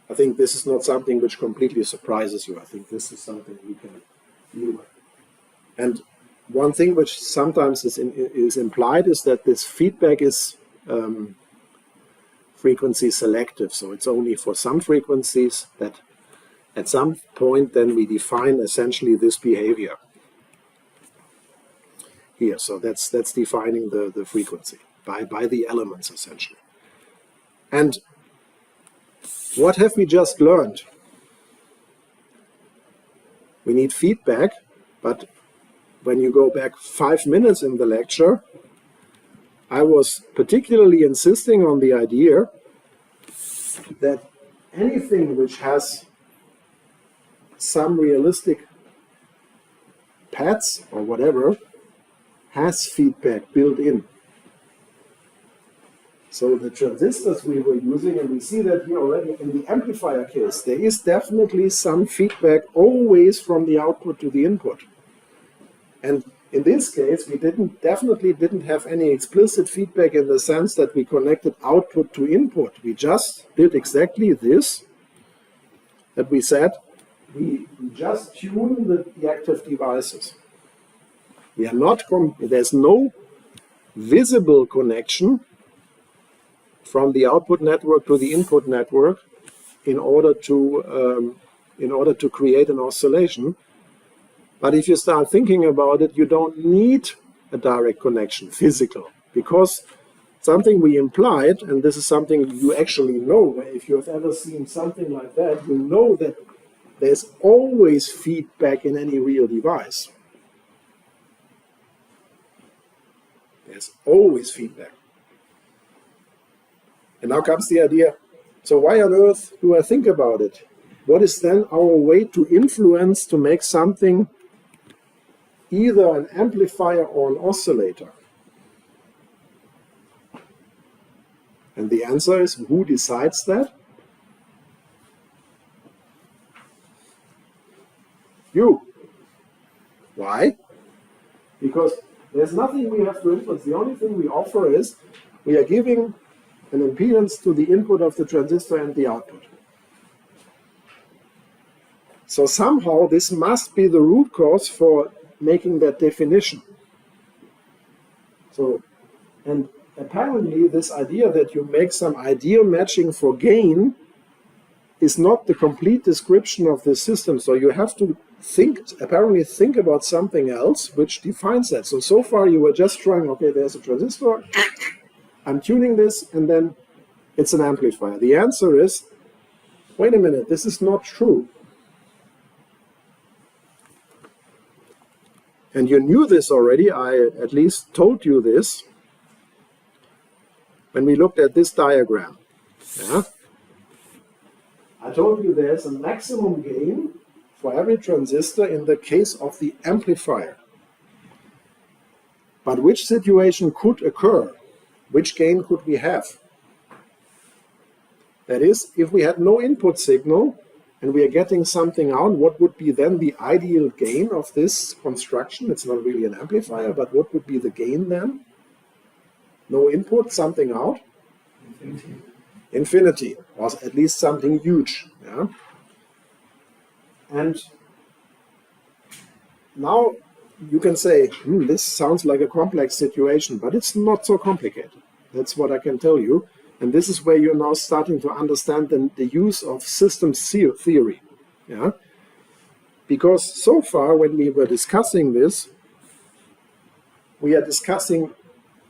I think this is not something which completely surprises you. I think this is something you can deal with. And one thing which sometimes is implied is that this feedback is frequency selective. So it's only for some frequencies that at some point then we define essentially this behavior here. So that's defining the frequency by the elements essentially. And what have we just learned? We need feedback, but when you go back 5 minutes in the lecture, I was particularly insisting on the idea that anything which has some realistic pads or whatever has feedback built in. So the transistors we were using, and we see that here already in the amplifier case, there is definitely some feedback always from the output to the input. And in this case, we definitely didn't have any explicit feedback in the sense that we connected output to input. We just did exactly this, that we said, we just tune the active devices. We are not, there's no visible connection from the output network to the input network in order to create an oscillation. But if you start thinking about it, you don't need a direct connection, physical, because something we implied, and this is something you actually know, if you have ever seen something like that, you know that there's always feedback in any real device. There's always feedback. And now comes the idea, so why on earth do I think about it? What is then our way to influence, to make something either an amplifier or an oscillator? And the answer is, who decides that? You. Why? Because there's nothing we have to influence. The only thing we offer is we are giving an impedance to the input of the transistor and the output. So somehow this must be the root cause for making that definition. So, and apparently this idea that you make some ideal matching for gain is not the complete description of the system. So you have to apparently think about something else which defines that. So far you were just trying, okay, there's a transistor, I'm tuning this, and then it's an amplifier. The answer is, wait a minute, this is not true. And you knew this already, I at least told you this, when we looked at this diagram. Yeah? I told you there's a maximum gain for every transistor in the case of the amplifier. But which situation could occur? Which gain could we have? That is, if we had no input signal and we are getting something out, what would be then the ideal gain of this construction? It's not really an amplifier, but what would be the gain then? No input, something out? Infinity. Infinity, or at least something huge. Yeah? And now you can say, this sounds like a complex situation, but it's not so complicated. That's what I can tell you. And this is where you're now starting to understand the use of systems theory. Yeah? Because so far, when we were discussing this, we are discussing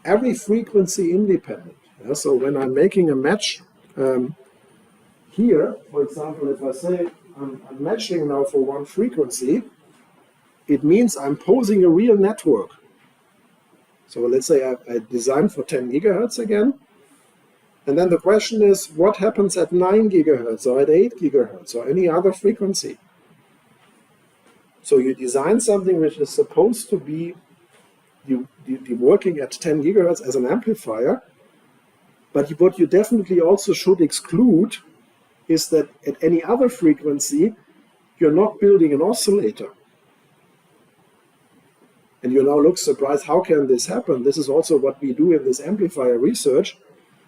every frequency independent. Yeah? So when I'm making a match here, for example, if I say I'm matching now for one frequency, it means I'm posing a real network. So let's say I designed for 10 gigahertz again. And then the question is, what happens at 9 gigahertz or at 8 gigahertz or any other frequency? So you design something which is supposed to be working at 10 gigahertz as an amplifier, but what you definitely also should exclude is that at any other frequency, you're not building an oscillator. And you now look surprised, how can this happen? This is also what we do in this amplifier research,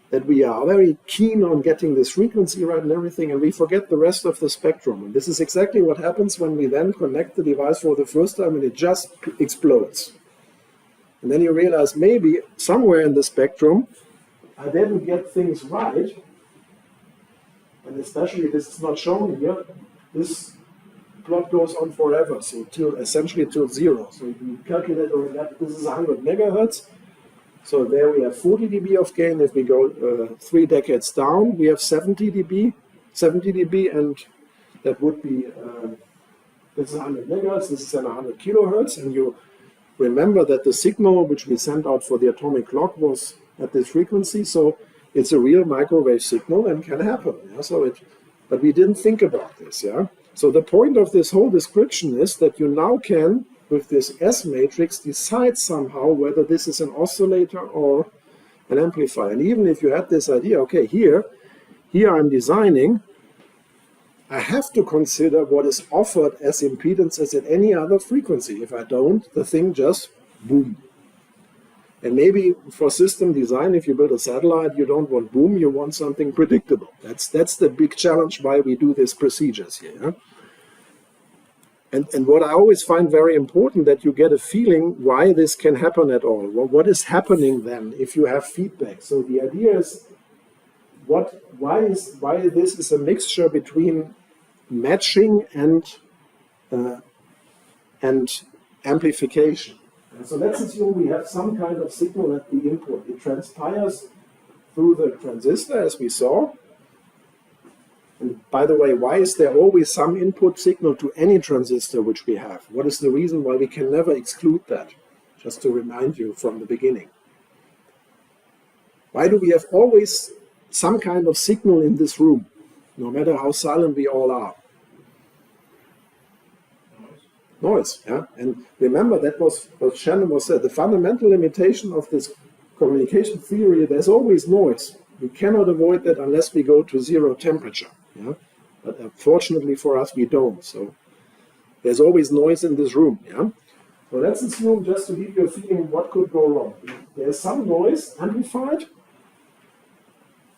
that we are very keen on getting this frequency right and everything, and we forget the rest of the spectrum. And this is exactly what happens when we then connect the device for the first time and it just explodes. And then you realize maybe somewhere in the spectrum, I didn't get things right. And especially this is not shown here, this plot goes on forever, so essentially till zero. So you calculate over that, this is 100 megahertz. So there we have 40 dB of gain. If we go 3 decades down, we have 70 dB, and that would be, this is 100 megahertz, this is then 100 kilohertz, and you remember that the signal which we sent out for the atomic clock was at this frequency, so it's a real microwave signal and can happen. Yeah? But we didn't think about this. Yeah. So the point of this whole description is that you now can with this S matrix decides somehow whether this is an oscillator or an amplifier. And even if you had this idea, okay, here I'm designing, I have to consider what is offered as impedances at any other frequency. If I don't, the thing just boom. And maybe for system design, if you build a satellite, you don't want boom, you want something predictable. That's the big challenge why we do these procedures here. Yeah? And what I always find very important, that you get a feeling why this can happen at all. Well, what is happening then if you have feedback? So the idea is, why this is a mixture between matching and amplification. And so let's assume we have some kind of signal at the input. It transpires through the transistor, as we saw. And by the way, why is there always some input signal to any transistor which we have? What is the reason why we can never exclude that? Just to remind you from the beginning. Why do we have always some kind of signal in this room, no matter how silent we all are? Noise, yeah. And remember, that was what Shannon was said. The fundamental limitation of this communication theory, there's always noise. We cannot avoid that unless we go to zero temperature. Yeah? But fortunately for us, we don't. So there's always noise in this room. Yeah? So let's assume, just to give you a feeling what could go wrong. There's some noise amplified.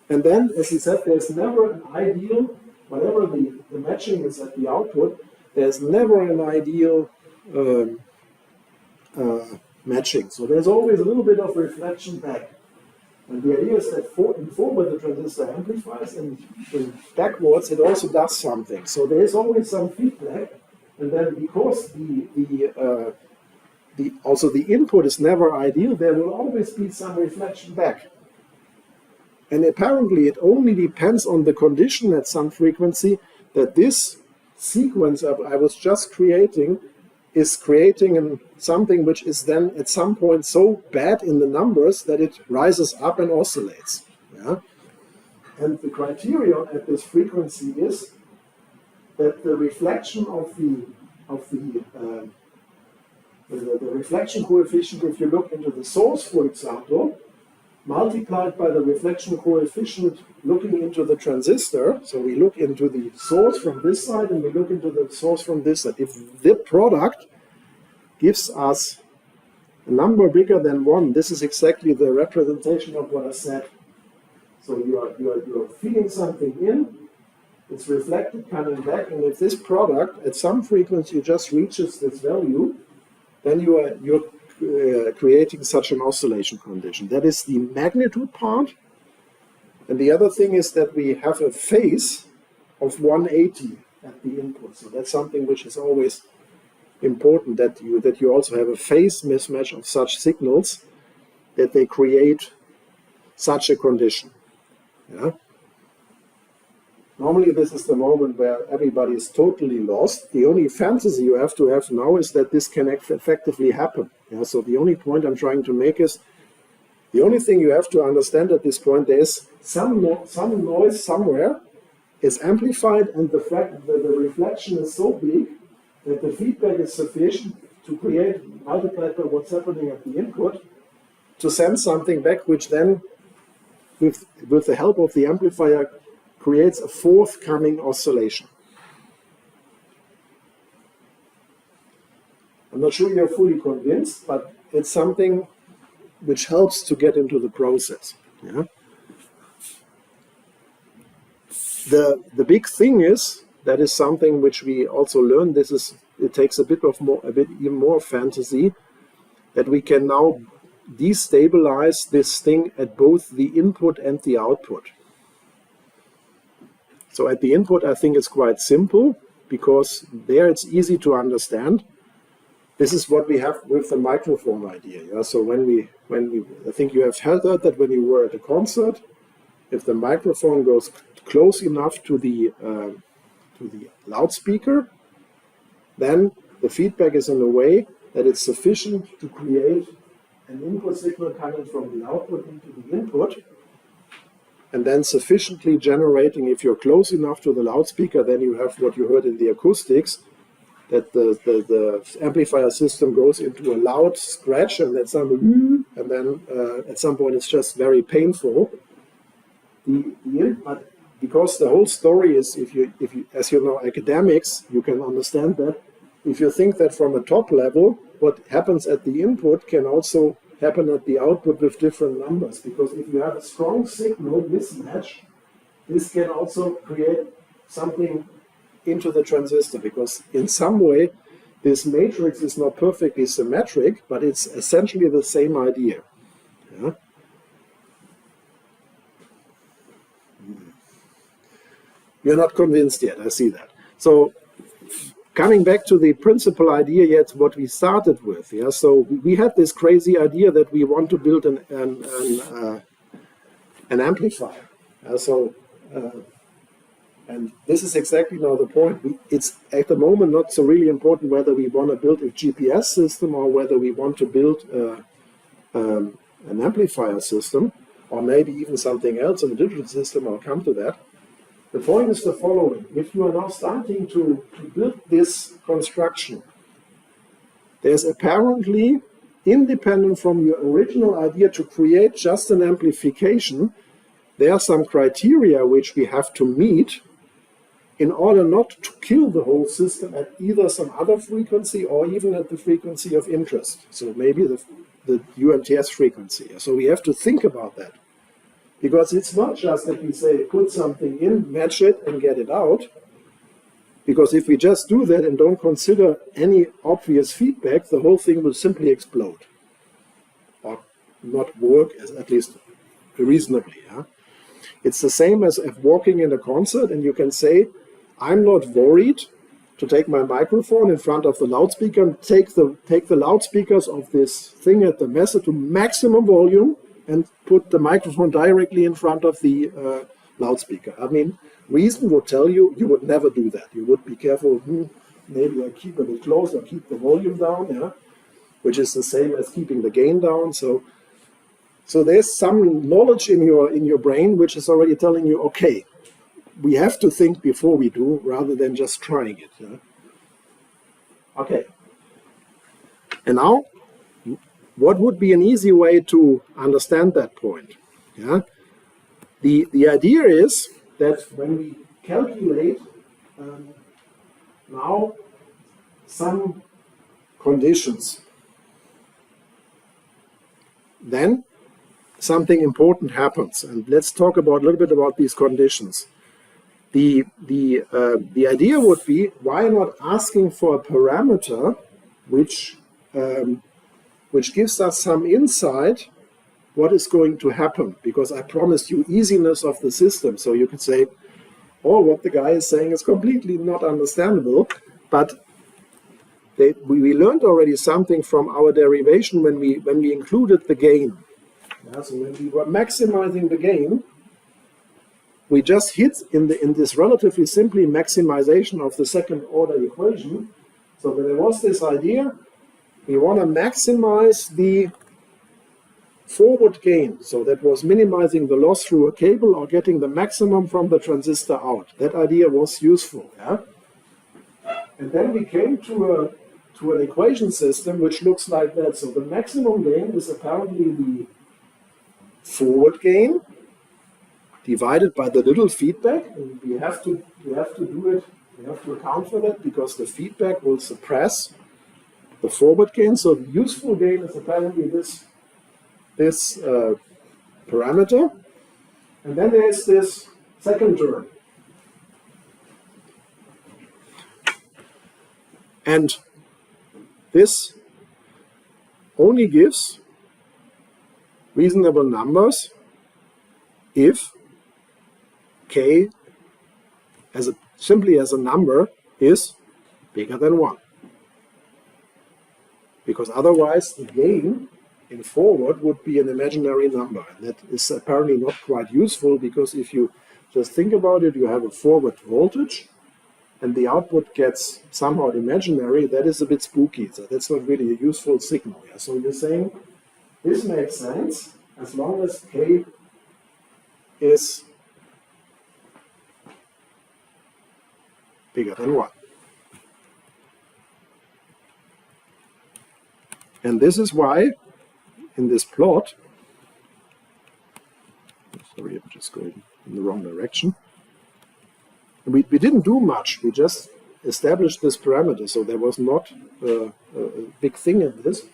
And then, as he said, there's never an ideal, whatever the matching is at the output, there's never an ideal matching. So there's always a little bit of reflection back. And the idea is that forward the transistor amplifies, and backwards it also does something. So there is always some feedback, and then because also the input is never ideal, there will always be some reflection back. And apparently it only depends on the condition at some frequency that this sequence I was just creating is creating something which is then at some point so bad in the numbers that it rises up and oscillates. Yeah? And the criterion at this frequency is that the reflection of the reflection coefficient, if you look into the source, for example, multiplied by the reflection coefficient looking into the transistor. So we look into the source from this side and we look into the source from this side. If the product gives us a number bigger than 1, this is exactly the representation of what I said. So you're feeding something in, it's reflected coming back, and if this product at some frequency just reaches this value, then you're creating such an oscillation condition. That is the magnitude part. And the other thing is that we have a phase of 180 at the input. So that's something which is always important, that you also have a phase mismatch of such signals, that they create such a condition. Yeah? Normally this is the moment where everybody is totally lost. The only fantasy you have to have now is that this can effectively happen. Yeah? So the only point I'm trying to make is, the only thing you have to understand at this point, there is some noise somewhere is amplified, and the reflection is so big that the feedback is sufficient to create, multiplied by what's happening at the input, to send something back, which then, with the help of the amplifier, creates a forthcoming oscillation. I'm not sure you're fully convinced, but it's something which helps to get into the process. Yeah? The big thing is, that is something which we also learn, it takes a bit even more fantasy, that we can now destabilize this thing at both the input and the output. So at the input, I think it's quite simple, because there it's easy to understand. This is what we have with the microphone idea. Yeah? So I think you have heard that when you were at a concert, if the microphone goes close enough to the loudspeaker, then the feedback is in a way that it's sufficient to create an input signal coming from the output into the input, and then sufficiently generating, if you're close enough to the loudspeaker, then you have what you heard in the acoustics, the amplifier system goes into a loud scratch, and at some and then at some point it's just very painful. But because the whole story is, if you as you know academics, you can understand that if you think that from a top level, what happens at the input can also happen at the output with different numbers. Because if you have a strong signal mismatch, this can also create something into the transistor, because in some way this matrix is not perfectly symmetric, but it's essentially the same idea. Yeah? You're not convinced yet, I see that. So coming back to the principal idea, yet what we started with, yeah. So we had this crazy idea that we want to build an amplifier. And this is exactly now the point. It's at the moment not so really important whether we want to build a GPS system or whether we want to build an amplifier system, or maybe even something else in a digital system. I'll come to that. The point is the following. If you are now starting to build this construction, there's apparently, independent from your original idea to create just an amplification, there are some criteria which we have to meet in order not to kill the whole system at either some other frequency or even at the frequency of interest. So maybe the UMTS frequency. So we have to think about that. Because it's not just that we say put something in, match it, and get it out. Because if we just do that and don't consider any obvious feedback, the whole thing will simply explode. Or not work, at least reasonably. Yeah? It's the same as if walking in a concert and you can say, I'm not worried to take my microphone in front of the loudspeaker and take the loudspeakers of this thing at the messe to maximum volume and put the microphone directly in front of the loudspeaker. I mean, reason would tell you would never do that. You would be careful, maybe I keep a bit close or keep the volume down, yeah? Which is the same as keeping the gain down. So there's some knowledge in your brain which is already telling you, okay, we have to think before we do, rather than just trying it. Yeah? Okay. And now, what would be an easy way to understand that point? Yeah? The idea is that when we calculate now some conditions, then something important happens. And let's talk a little bit about these conditions. The idea would be, why not asking for a parameter which gives us some insight what is going to happen, because I promised you easiness of the system. So you could say, oh, what the guy is saying is completely not understandable, but we learned already something from our derivation when we included the gain. Yeah, so when we were maximizing the gain, we just hit in this relatively simply maximization of the second order equation. So there was this idea, we want to maximize the forward gain. So that was minimizing the loss through a cable or getting the maximum from the transistor out. That idea was useful. Yeah? And then we came to an equation system which looks like that. So the maximum gain is apparently the forward gain divided by the little feedback, and we have to do it. We have to account for that because the feedback will suppress the forward gain. So the useful gain is apparently this parameter, and then there is this second term, and this only gives reasonable numbers if k simply as a number is bigger than 1. Because otherwise the gain in forward would be an imaginary number. And that is apparently not quite useful, because if you just think about it, you have a forward voltage and the output gets somehow imaginary. That is a bit spooky. So that's not really a useful signal. Yeah? So you're saying this makes sense as long as k is bigger than 1. And this is why in this plot, sorry, I'm just going in the wrong direction. We didn't do much. We just established this parameter. So there was not a big thing in this.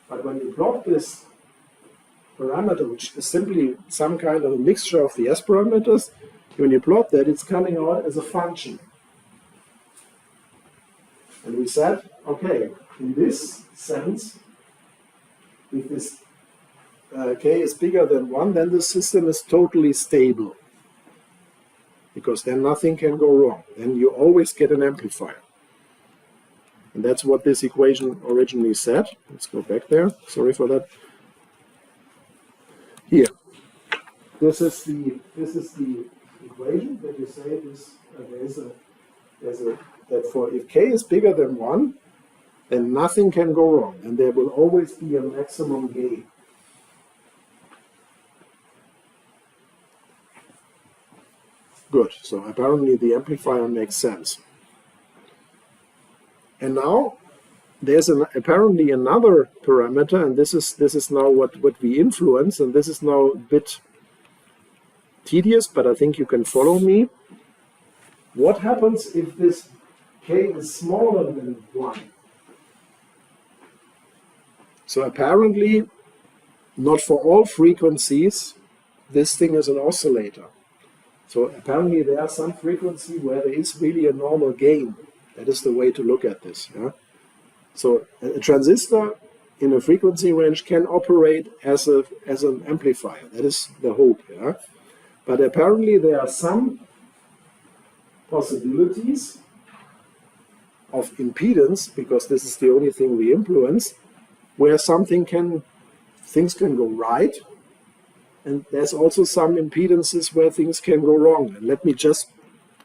But when you plot this parameter, which is simply some kind of a mixture of the S parameters, when you plot that, it's coming out as a function. And we said, okay, in this sense, if this k is bigger than 1, then the system is totally stable. Because then nothing can go wrong. Then you always get an amplifier. And that's what this equation originally said. Let's go back there. Sorry for that. Here. This is the equation that you say this that for if k is bigger than 1, then nothing can go wrong, and there will always be a maximum gain. Good, so apparently the amplifier makes sense. And now there's apparently another parameter, and this is now what we influence, and this is now a bit tedious, but I think you can follow me. What happens if this k is smaller than 1? So apparently, not for all frequencies, this thing is an oscillator. So apparently there are some frequency where there is really a normal gain. That is the way to look at this. Yeah? So a transistor in a frequency range can operate as an amplifier. That is the hope. Yeah? But apparently there are some possibilities of impedance, because this is the only thing we influence, where things can go right, and there's also some impedances where things can go wrong. And let me just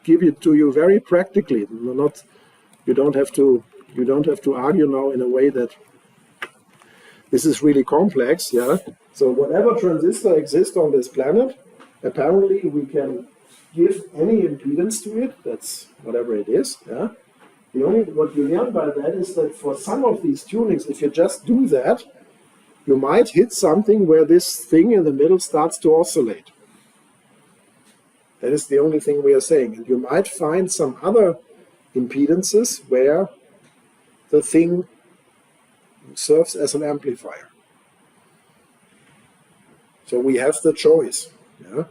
give it to you very practically. You don't have to argue now in a way that this is really complex. Yeah. So whatever transistor exists on this planet, apparently we can give any impedance to it. That's whatever it is. Yeah. What you learn by that is that for some of these tunings, if you just do that, you might hit something where this thing in the middle starts to oscillate. That is the only thing we are saying. And you might find some other impedances where the thing serves as an amplifier. So we have the choice. Yeah?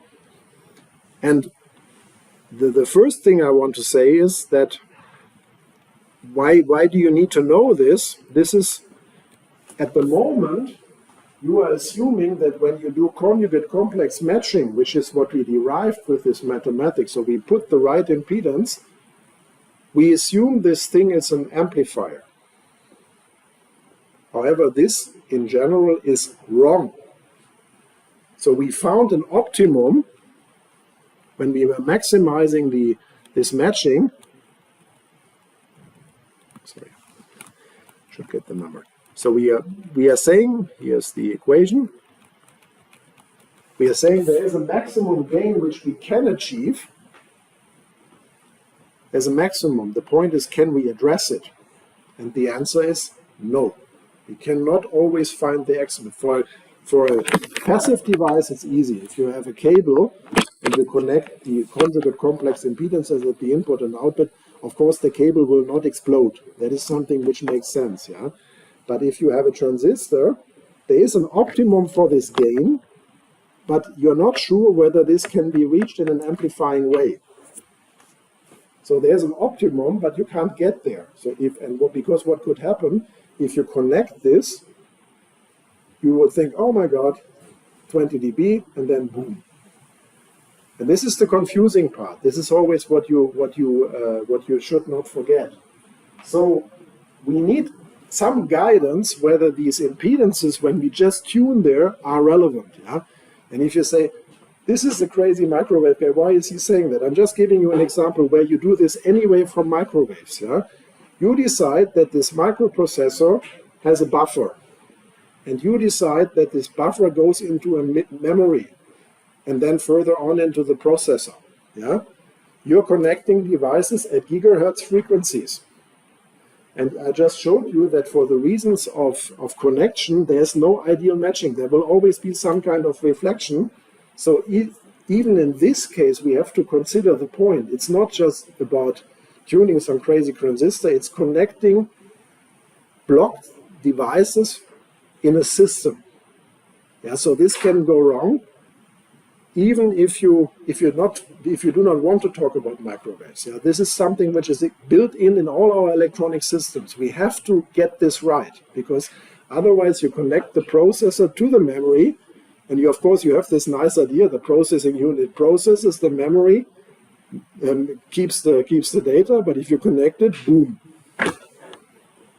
And the first thing I want to say is that why do you need to know this? This is, at the moment, you are assuming that when you do conjugate complex matching, which is what we derived with this mathematics, so we put the right impedance, we assume this thing is an amplifier. However, this in general is wrong. So we found an optimum when we were maximizing this matching. Sorry, should get the number. So we are saying, here's the equation, we are saying there is a maximum gain which we can achieve. There's a maximum. The point is, can we address it? And the answer is no. We cannot always find the maximum. For a passive device, it's easy. If you have a cable and you connect the conjugate complex impedances at the input and output, of course the cable will not explode. That is something which makes sense. Yeah. But if you have a transistor, there is an optimum for this gain, but you're not sure whether this can be reached in an amplifying way. So there's an optimum, but you can't get there. So because what could happen, if you connect this, you would think, oh my God, 20 dB, and then boom. And this is the confusing part. This is always what you should not forget. So we need some guidance whether these impedances, when we just tune there, are relevant. Yeah? And if you say, this is a crazy microwave guy, why is he saying that? I'm just giving you an example where you do this anyway from microwaves. Yeah? You decide that this microprocessor has a buffer. And you decide that this buffer goes into a memory and then further on into the processor. Yeah? You're connecting devices at gigahertz frequencies. And I just showed you that for the reasons of connection, there's no ideal matching. There will always be some kind of reflection. So even in this case, we have to consider the point. It's not just about tuning some crazy transistor, it's connecting blocked devices in a system. Yeah, so this can go wrong, even if you do not want to talk about microwaves. Yeah, this is something which is built in all our electronic systems. We have to get this right, because otherwise you connect the processor to the memory, and of course you have this nice idea: the processing unit processes the memory, keeps the data, but if you connect it, boom.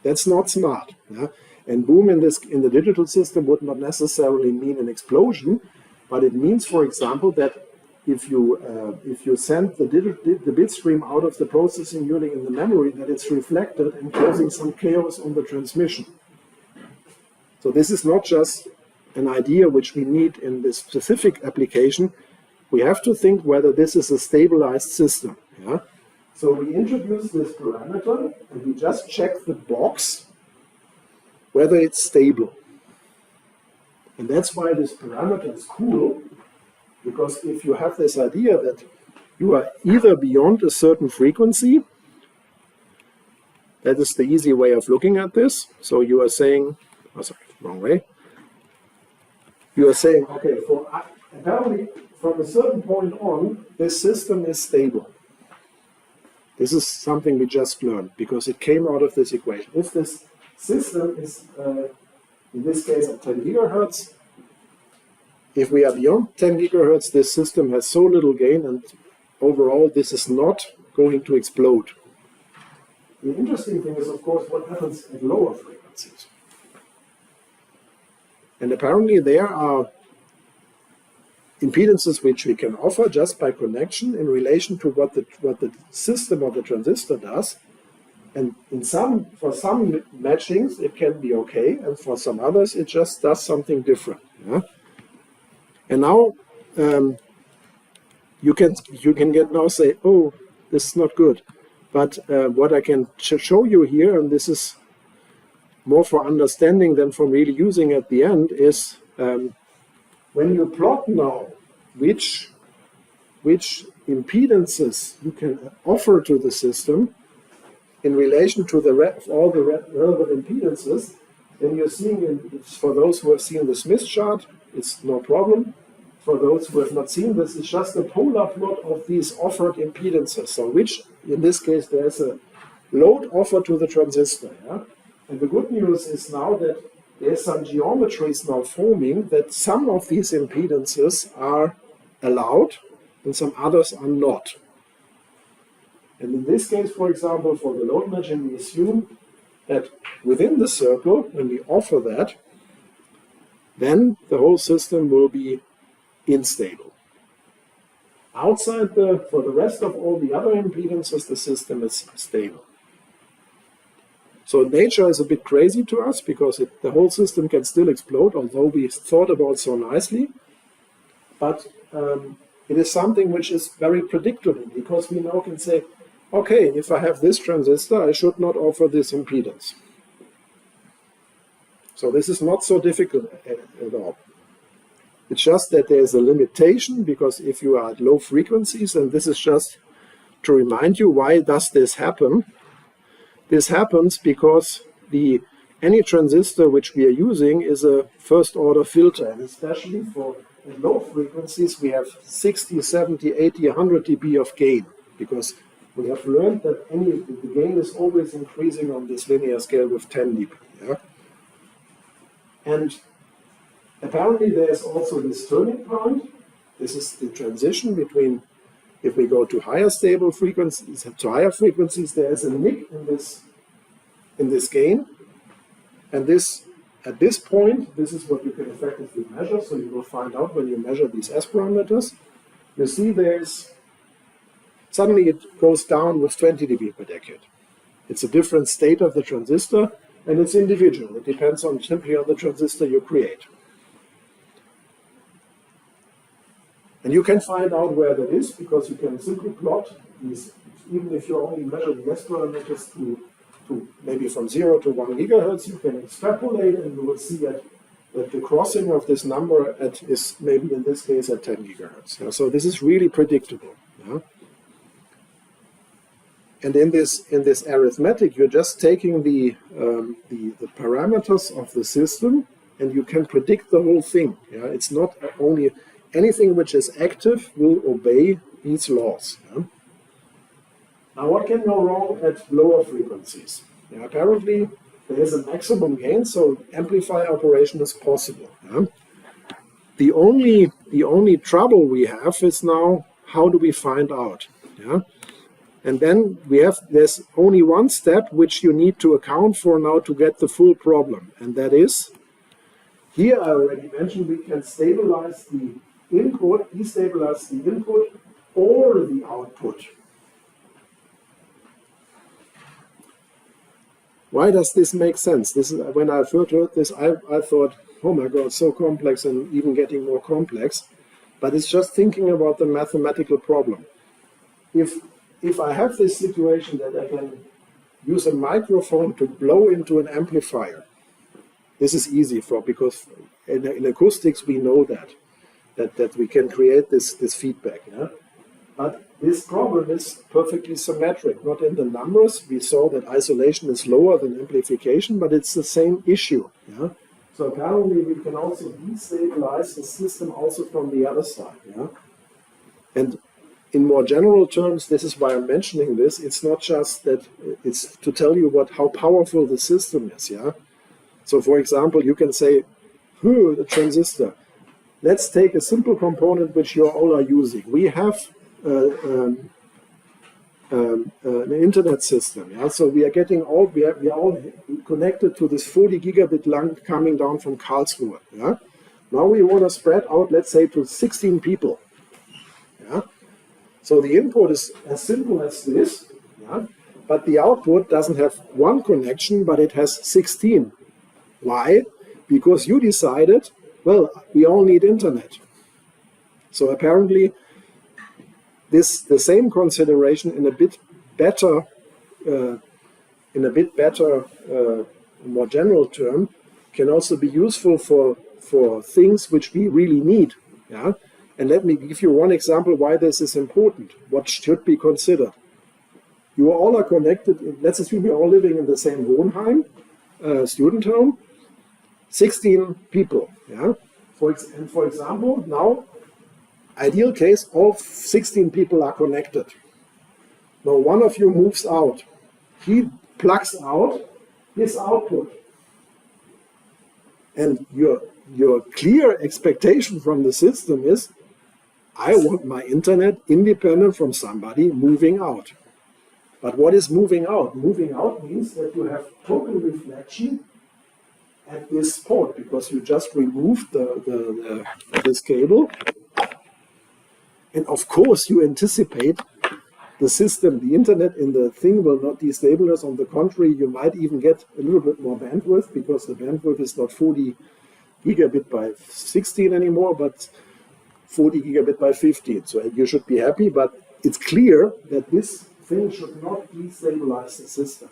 That's not smart. Yeah? And boom in the digital system would not necessarily mean an explosion, but it means, for example, that if you send the bit stream out of the processing unit in the memory, that it's reflected and causing some chaos on the transmission. So this is not just an idea which we need in this specific application. We have to think whether this is a stabilized system. Yeah? So we introduce this parameter and we just check the box whether it's stable. And that's why this parameter is cool, because if you have this idea that you are either beyond a certain frequency, that is the easy way of looking at this. So you are saying, oh sorry, wrong way. You are saying, okay, apparently from a certain point on, this system is stable. This is something we just learned because it came out of this equation. If this system is, in this case, at 10 gigahertz, if we are beyond 10 gigahertz, this system has so little gain, and overall this is not going to explode. The interesting thing is, of course, what happens at lower frequencies. And apparently there are impedances which we can offer just by connection in relation to what the system of the transistor does. And for some matchings it can be okay, and for some others it just does something different. Yeah? And now you can get now say, oh, this is not good. But what I can show you here, and this is more for understanding than for really using at the end, is when you plot now which impedances you can offer to the system in relation to all the relevant impedances, then you're seeing, for those who have seen the Smith chart, it's no problem. For those who have not seen this, it's just a polar plot of these offered impedances. So which, in this case, there's a load offered to the transistor. Yeah? And the good news is now that there's some geometries now forming that some of these impedances are allowed and some others are not. And in this case, for example, for the load matching, we assume that within the circle, when we offer that, then the whole system will be unstable. Outside for the rest of all the other impedances, the system is stable. So nature is a bit crazy to us because the whole system can still explode, although we thought about so nicely. But it is something which is very predictable because we now can say, okay, if I have this transistor, I should not offer this impedance. So this is not so difficult at all. It's just that there's a limitation, because if you are at low frequencies, and this is just to remind you why does this happen. This happens because any transistor which we are using is a first order filter, and especially for low frequencies we have 60, 70, 80, 100 dB of gain, because we have learned that the gain is always increasing on this linear scale with 10 dB. Yeah? And apparently there's also this turning point. This is the transition between, if we go to higher stable frequencies, to higher frequencies, there is a nick in this gain. And at this point, this is what you can effectively measure. So you will find out when you measure these S parameters. You see suddenly it goes down with 20 dB per decade. It's a different state of the transistor, and it's individual. It depends simply on the transistor you create. And you can find out where that is because you can simply plot these, even if you only measure the S parameters to maybe from 0 to 1 gigahertz, you can extrapolate and you will see that the crossing of this number is maybe in this case at 10 gigahertz. Yeah? So this is really predictable. Yeah? And in this arithmetic, you're just taking the parameters of the system, and you can predict the whole thing. Yeah? It's not only anything which is active will obey these laws. Yeah? Now, what can go wrong at lower frequencies? Yeah, apparently, there is a maximum gain, so amplifier operation is possible. Yeah? The only trouble we have is now, how do we find out? Yeah? And then there's only one step which you need to account for now to get the full problem. And that is, here I already mentioned, we can stabilize the input, destabilize the input or the output. Why does this make sense? This is, when I first heard this, I thought, oh my God, so complex and even getting more complex. But it's just thinking about the mathematical problem. If I have this situation that I can use a microphone to blow into an amplifier, this is easy because in acoustics we know that we can create this feedback. Yeah? But this problem is perfectly symmetric, not in the numbers. We saw that isolation is lower than amplification, but it's the same issue. Yeah? So apparently we can also destabilize the system also from the other side. Yeah? And in more general terms, this is why I'm mentioning this. It's not just that it's to tell you how powerful the system is. Yeah. So, for example, you can say, the transistor. Let's take a simple component which you all are using. We have an internet system. Yeah. So we are getting we are all connected to this 40 gigabit line coming down from Karlsruhe. Yeah. Now we want to spread out, let's say, to 16 people. Yeah. So the input is as simple as this, yeah? But the output doesn't have one connection, but it has 16. Why? Because you decided, well, we all need internet. So apparently, the same consideration in a bit better, more general term, can also be useful for things which we really need. Yeah. And let me give you one example why this is important, what should be considered. You all are connected, let's assume you're all living in the same Wohnheim, student home, 16 people. Yeah? For example, now, ideal case, all 16 people are connected. Now one of you moves out. He plugs out his output. And your clear expectation from the system is, I want my internet independent from somebody moving out. But what is moving out? Moving out means that you have total reflection at this port because you just removed this cable. And of course you anticipate the system, the internet in the thing will not destabilize. On the contrary, you might even get a little bit more bandwidth because the bandwidth is not 40 gigabit by 16 anymore, but 40 gigabit by 15. So you should be happy, but it's clear that this thing should not destabilize the system.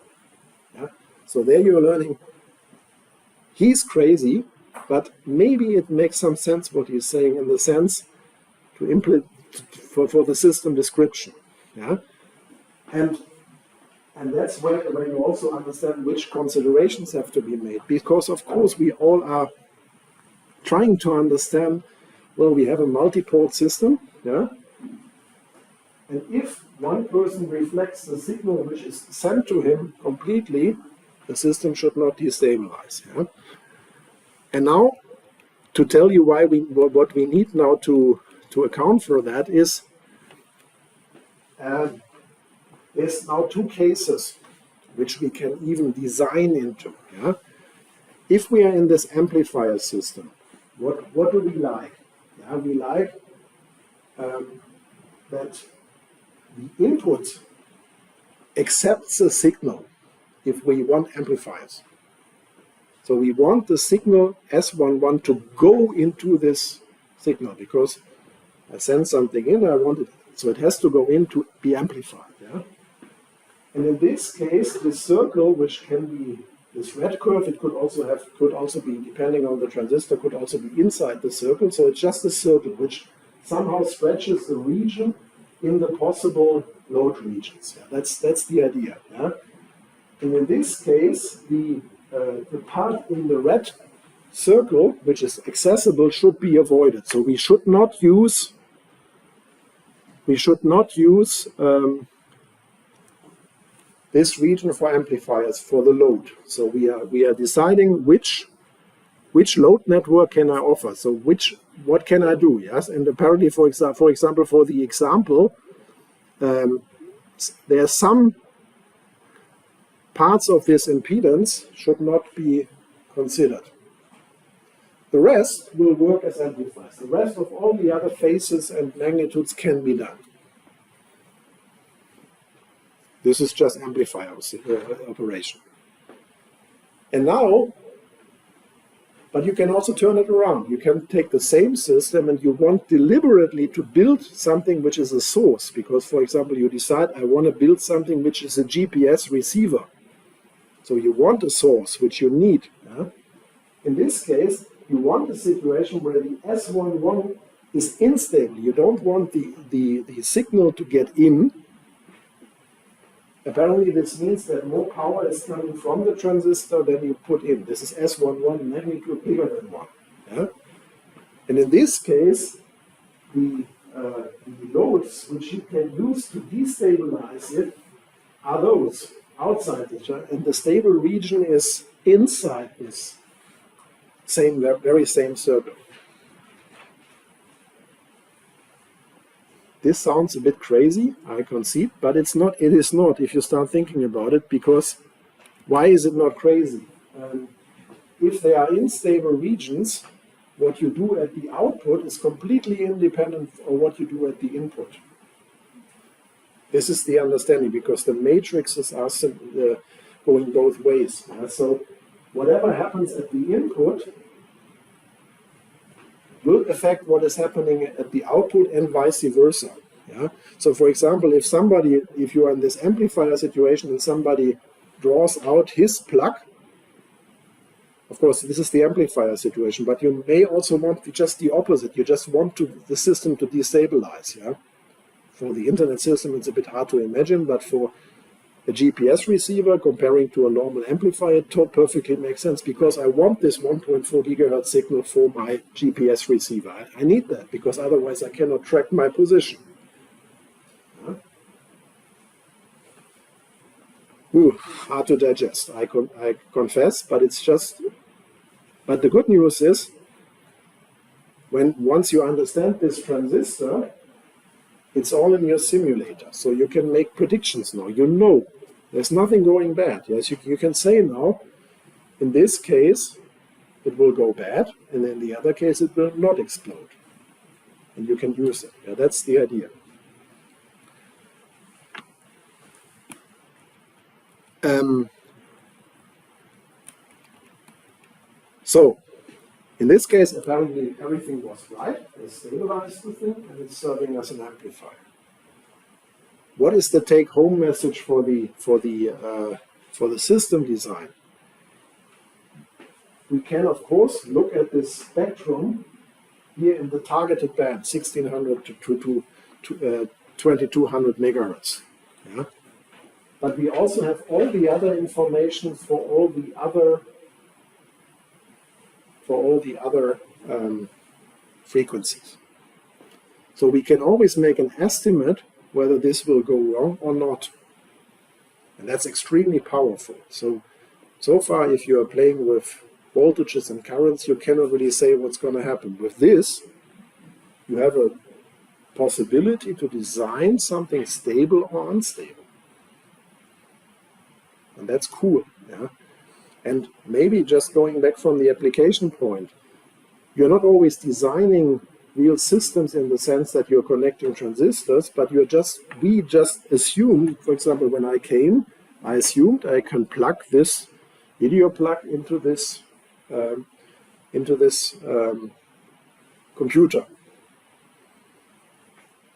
Yeah? So there you're learning, he's crazy, but maybe it makes some sense what he's saying in the sense to implement for the system description. Yeah? And that's where you also understand which considerations have to be made, because of course we all are trying to understand, well, we have a multi-port system, yeah? And if one person reflects the signal which is sent to him completely, the system should not destabilize. Yeah? And now, to tell you why what we need now to account for that is, there's now two cases which we can even design into. Yeah? If we are in this amplifier system, what do we like? Yeah, we like that the input accepts the signal if we want amplifiers. So we want the signal S11 to go into this signal because I send something in, I want it, so it has to go in to be amplified. Yeah? And in this case, this circle, which can be this red curve, it could also be, depending on the transistor, could also be inside the circle. So it's just a circle which somehow stretches the region in the possible load regions. Yeah, that's the idea. Yeah? And in this case, the part in the red circle, which is accessible, should be avoided. So we should not use this region for amplifiers for the load. So we are deciding which load network can I offer. So what can I do? Yes, and apparently, for example, for the example, there are some parts of this impedance should not be considered. The rest will work as amplifiers. The rest of all the other phases and magnitudes can be done. This is just amplifier operation. And now, but you can also turn it around. You can take the same system and you want deliberately to build something which is a source. Because, for example, you decide, I want to build something which is a GPS receiver. So you want a source which you need. Yeah? In this case, you want a situation where the S11 is unstable. You don't want the signal to get in. Apparently, this means that more power is coming from the transistor than you put in. This is S11 magnitude bigger than 1. Yeah? And in this case, the loads which you can use to destabilize it are those outside each other, and the stable region is inside this very same circle. This sounds a bit crazy, I concede, but it's not. It is not if you start thinking about it, because why is it not crazy? If there are unstable regions, what you do at the output is completely independent of what you do at the input. This is the understanding, because the matrices are going both ways. So whatever happens at the input will affect what is happening at the output and vice versa. Yeah? So for example, if you are in this amplifier situation and somebody draws out his plug, of course this is the amplifier situation, but you may also want just the opposite. You just want the system to destabilize. Yeah? For the internet system it's a bit hard to imagine, but for a GPS receiver comparing to a normal amplifier, it perfectly makes sense, because I want this 1.4 gigahertz signal for my GPS receiver. I need that, because otherwise I cannot track my position. Hard to digest, I confess, but it's just. But the good news is, once you understand this transistor, it's all in your simulator, so you can make predictions now. You know, there's nothing going bad. Yes, you can say now, in this case, it will go bad, and in the other case, it will not explode. And you can use it. Yeah, that's the idea. So, in this case, apparently everything was right. They stabilized the thing, and it's serving as an amplifier. What is the take-home message for the system design? We can, of course, look at this spectrum here in the targeted band, 1600 to 2200 megahertz. Yeah? But we also have all the other information for all the other frequencies. So we can always make an estimate whether this will go wrong or not. And that's extremely powerful. So far, if you are playing with voltages and currents, you cannot really say what's going to happen. With this, you have a possibility to design something stable or unstable. And that's cool. Yeah? And maybe just going back from the application point, you're not always designing real systems in the sense that you're connecting transistors, but we just assumed, for example, when I came, I assumed I can plug this video plug into this computer.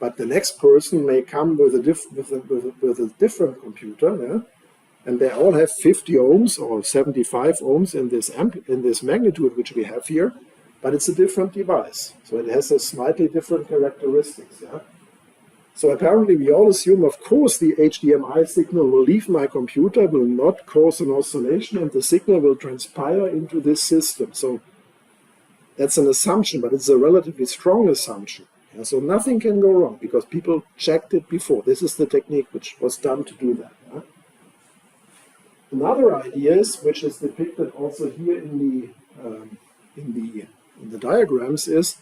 But the next person may come with a different computer, yeah? And they all have 50 ohms or 75 ohms in this magnitude which we have here, but it's a different device. So it has a slightly different characteristics. Yeah? So apparently we all assume, of course, the HDMI signal will leave my computer, will not cause an oscillation, and the signal will transpire into this system. So that's an assumption, but it's a relatively strong assumption. Yeah? So nothing can go wrong because people checked it before. This is the technique which was done to do that. Yeah? Another idea is, which is depicted also here in the diagrams, is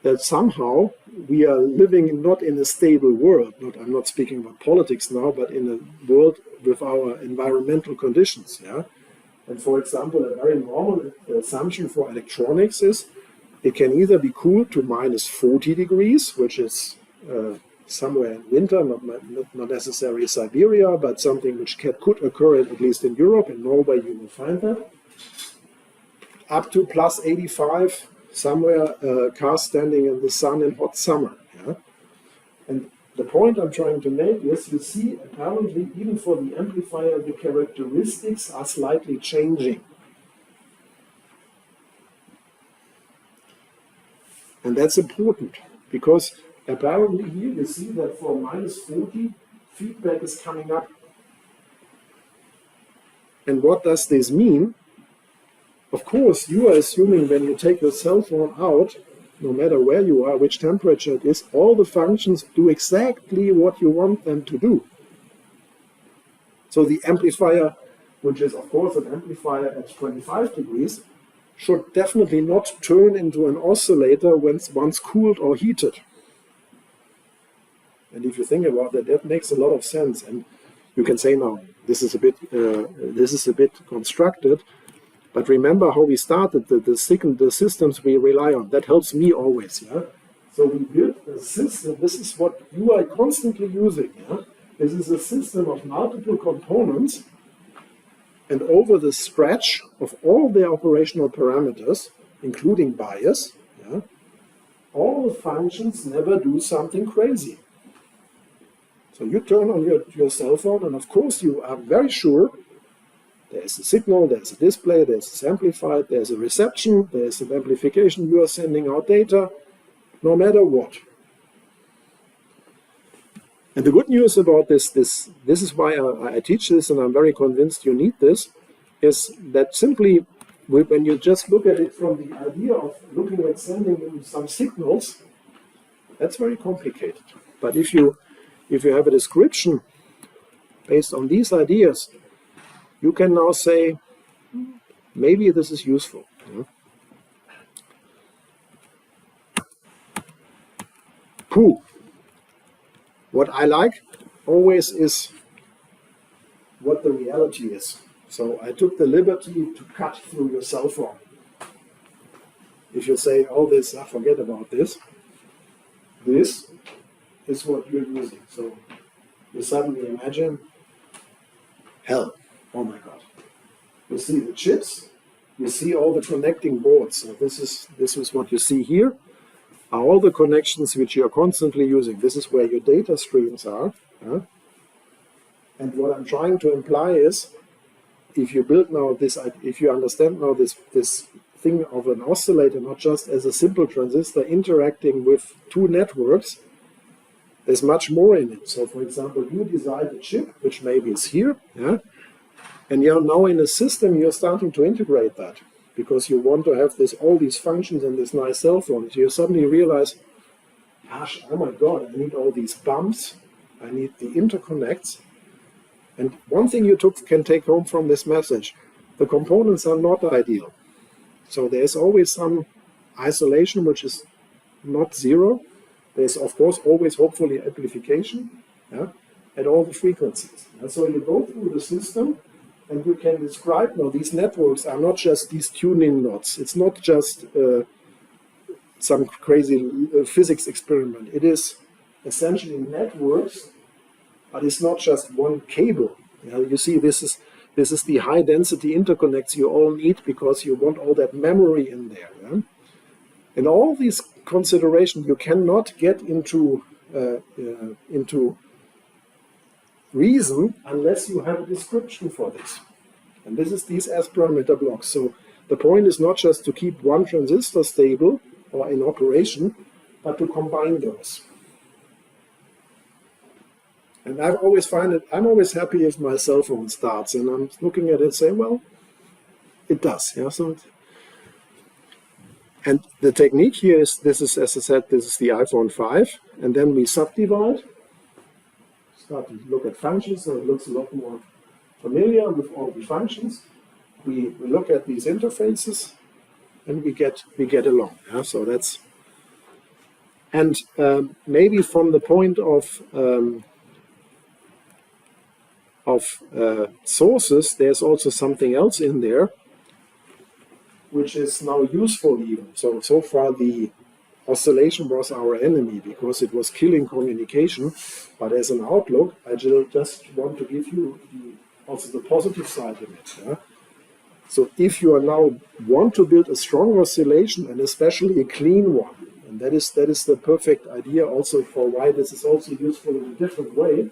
that somehow we are living not in a stable world. I'm not speaking about politics now, but in a world with our environmental conditions. Yeah? And for example, a very normal assumption for electronics is it can either be cooled to minus 40 degrees, which is somewhere in winter, not necessarily Siberia, but something which could occur at least in Europe. In Norway you will find that. Up to plus 85, somewhere cars standing in the sun in hot summer. Yeah? And the point I'm trying to make is, you see, apparently even for the amplifier, the characteristics are slightly changing. And that's important, because apparently here you see that for minus 40, feedback is coming up. And what does this mean? Of course, you are assuming when you take your cell phone out, no matter where you are, which temperature it is, all the functions do exactly what you want them to do. So the amplifier, which is of course an amplifier at 25 degrees, should definitely not turn into an oscillator once cooled or heated. And if you think about that, that makes a lot of sense. And you can say, now, this is a bit constructed, but remember how we started the systems we rely on. That helps me always. Yeah? So we built a system. This is what you are constantly using. Yeah? This is a system of multiple components, and over the stretch of all the operational parameters, including bias, yeah, all the functions never do something crazy. So you turn on your cell phone, and of course you are very sure there's a signal, there's a display, there's amplified, there's a reception, there's an amplification, you are sending out data, no matter what. And the good news about this is why I teach this, and I'm very convinced you need this, is that simply when you just look at it from the idea of looking at sending in some signals, that's very complicated. But if you have a description based on these ideas, you can now say, maybe this is useful. Yeah? Pooh. What I like always is what the reality is. So I took the liberty to cut through your cell phone. If you say, oh, this, forget about this. This is what you're using. So you suddenly imagine, hell, oh my God. You see the chips, you see all the connecting boards. So this is what you see here. Are all the connections which you are constantly using. This is where your data streams are. Yeah? And what I'm trying to imply is, if you build now this, if you understand now this thing of an oscillator, not just as a simple transistor interacting with two networks, there's much more in it. So for example, you design a chip, which maybe is here, yeah? And you're now in a system, you're starting to integrate that, because you want to have all these functions in this nice cell phone. So you suddenly realize, gosh, oh my God, I need all these bumps, I need the interconnects. And one thing you can take home from this message, the components are not ideal. So there's always some isolation which is not zero. There's of course always hopefully amplification, yeah, at all the frequencies. And so you go through the system, and you can describe now these networks are not just these tuning knots. It's not just some crazy physics experiment. It is essentially networks, but it's not just one cable. You see, this is the high density interconnects you all need because you want all that memory in there. Yeah? And all these considerations you cannot get into into reason unless you have a description for this. And this is these S parameter blocks. So the point is not just to keep one transistor stable or in operation, but to combine those. And I'm always happy if my cell phone starts and I'm looking at it and saying, well, it does. Yeah. And the technique here is, this is, as I said, this is the iPhone 5, and then we subdivide, start to look at functions, so it looks a lot more familiar with all the functions. We look at these interfaces, and we get along. Yeah? So that's, and maybe from the point of sources, there's also something else in there, which is now useful even. So far the oscillation was our enemy because it was killing communication. But as an outlook, I just want to give you also the positive side of it. Yeah? So if you are now want to build a strong oscillation and especially a clean one, and that is the perfect idea also for why this is also useful in a different way,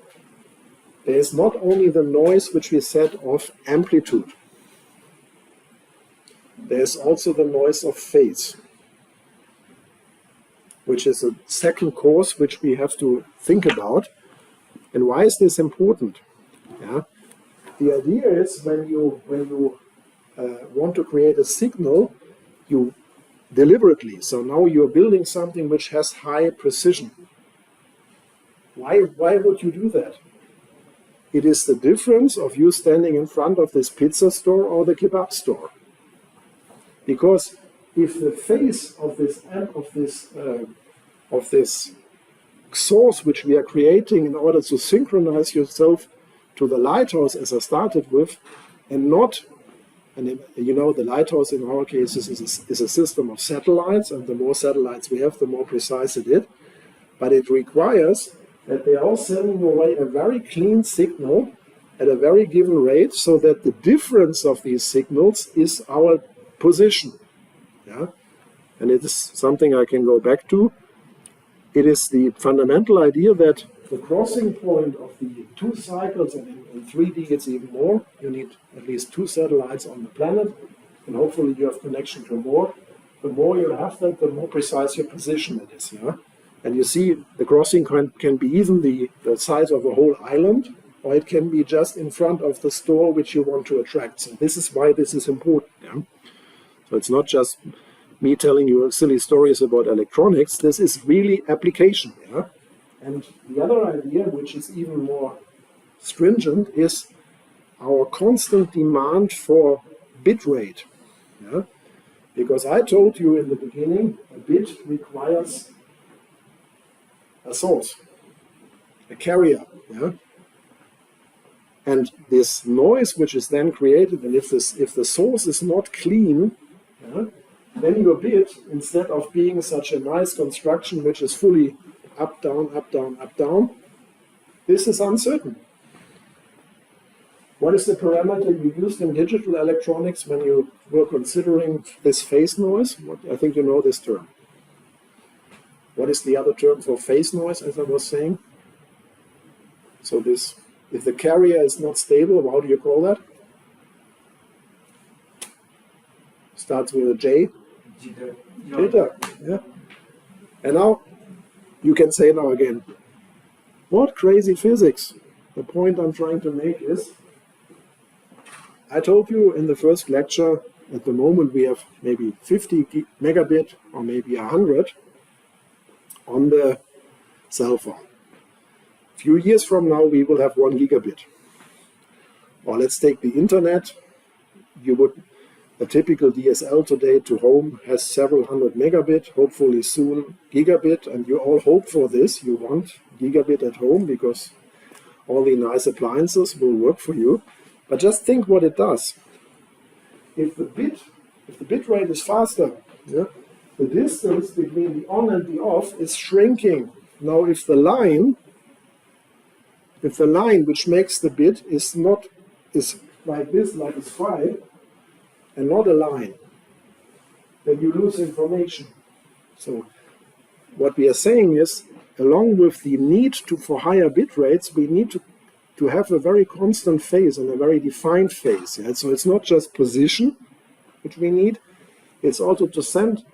there is not only the noise which we said of amplitude, there's also the noise of phase, which is a second cause which we have to think about. And why is this important? Yeah? The idea is when you want to create a signal, you deliberately, so now you're building something which has high precision. Why would you do that? It is the difference of you standing in front of this pizza store or the kebab store. Because if the phase of this source which we are creating in order to synchronize yourself to the lighthouse, as I started with, and not, and you know, the lighthouse in our case is a system of satellites, and the more satellites we have, the more precise it is. But it requires that they are all sending away a very clean signal at a very given rate, so that the difference of these signals is our position. Yeah? And it is something I can go back to. It is the fundamental idea that the crossing point of the two cycles, and in 3D it's even more, you need at least two satellites on the planet, and hopefully you have connection to more. The more you have that, the more precise your position it is. Yeah? And you see, the crossing can be even the size of a whole island, or it can be just in front of the store which you want to attract. So this is why this is important. Yeah? So it's not just me telling you silly stories about electronics. This is really application. Yeah? And the other idea, which is even more stringent, is our constant demand for bit rate. Yeah? Because I told you in the beginning, a bit requires a source, a carrier. Yeah? And this noise which is then created, and if the source is not clean, yeah, then your bit, instead of being such a nice construction which is fully up, down, up, down, up, down, this is uncertain. What is the parameter you used in digital electronics when you were considering this phase noise? I think you know this term. What is the other term for phase noise, as I was saying? So this, if the carrier is not stable, how do you call that? Starts with a J. Jitter. Jitter, yeah. And now you can say now again, what crazy physics? The point I'm trying to make is, I told you in the first lecture, at the moment we have maybe 50 megabit or maybe 100 on the cell phone. A few years from now we will have 1 gigabit. Or let's take the internet. A typical DSL today to home has several hundred megabit, hopefully soon gigabit, and you all hope for this. You want gigabit at home because all the nice appliances will work for you. But just think what it does. If the bit rate is faster, yeah, the distance between the on and the off is shrinking. Now if the line which makes the bit is like this, like it's 5, and not a line, then you lose information. So what we are saying is, along with the need for higher bit rates, we need to have a very constant phase and a very defined phase. Yeah? So it's not just position, which we need, it's also to send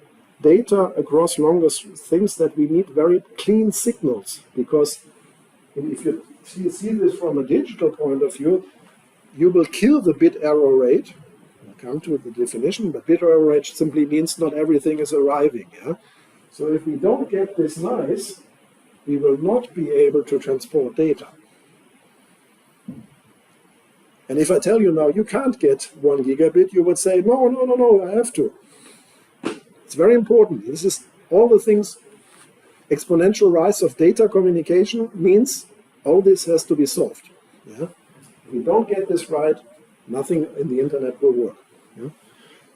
data across longer things that we need very clean signals. Because if you see this from a digital point of view, you will kill the bit error rate. I'll come to the definition, but bit error rate simply means not everything is arriving. Yeah? So if we don't get this nice, we will not be able to transport data. And if I tell you now you can't get 1 gigabit, you would say, no, I have to. It's very important. This is all the things. Exponential rise of data communication means all this has to be solved. Yeah? If we don't get this right, nothing in the internet will work. Yeah?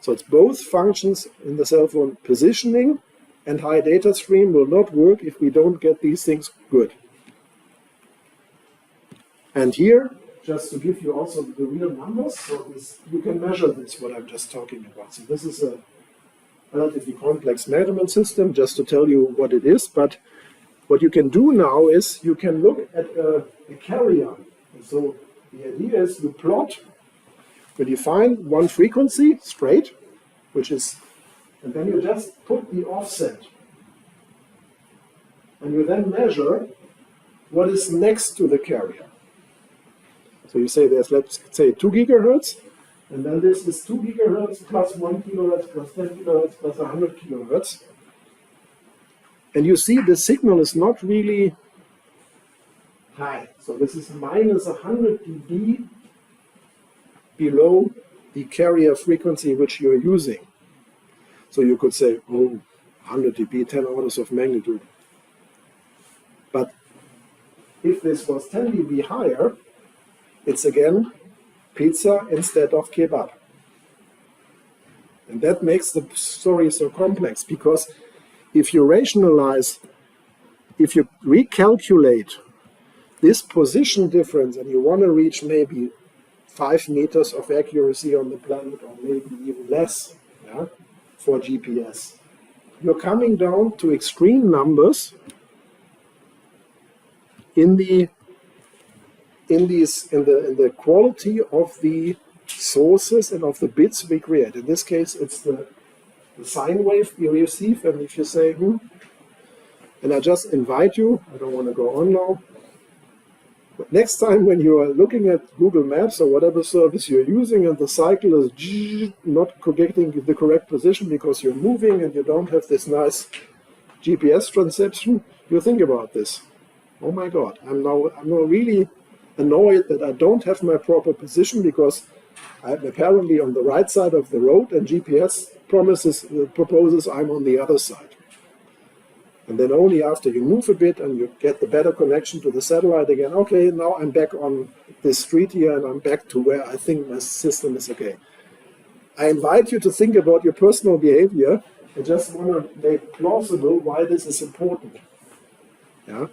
So it's both functions in the cell phone. Positioning and high data stream will not work if we don't get these things good. And here, just to give you also the real numbers, so you can measure this, what I'm just talking about. So this is a relatively complex measurement system, just to tell you what it is. But what you can do now is you can look at a carrier. And so the idea is you plot, you define one frequency straight, which is, and then you just put the offset. And you then measure what is next to the carrier. So you say there's, let's say, 2 gigahertz, and then this is 2 gigahertz plus 1 kilohertz plus 10 kilohertz plus 100 kilohertz. And you see the signal is not really high. So this is minus 100 dB below the carrier frequency which you're using. So you could say, oh, 100 dB, 10 orders of magnitude. But if this was 10 dB higher, it's again pizza instead of kebab. And that makes the story so complex, because if you rationalize, if you recalculate this position difference and you want to reach maybe 5 meters of accuracy on the planet, or maybe even less, yeah, for GPS, you're coming down to extreme numbers in the quality of the sources and of the bits we create. In this case, it's the sine wave you receive, and if you say, and I just invite you, I don't want to go on now, but next time when you are looking at Google Maps or whatever service you're using and the cycle is not getting the correct position because you're moving and you don't have this nice GPS transception, you think about this. Oh my God, I'm now really annoyed that I don't have my proper position because I'm apparently on the right side of the road and GPS proposes I'm on the other side. And then only after you move a bit and you get the better connection to the satellite again, okay, now I'm back on this street here and I'm back to where I think my system is okay. I invite you to think about your personal behavior. I just want to make plausible why this is important. Yeah?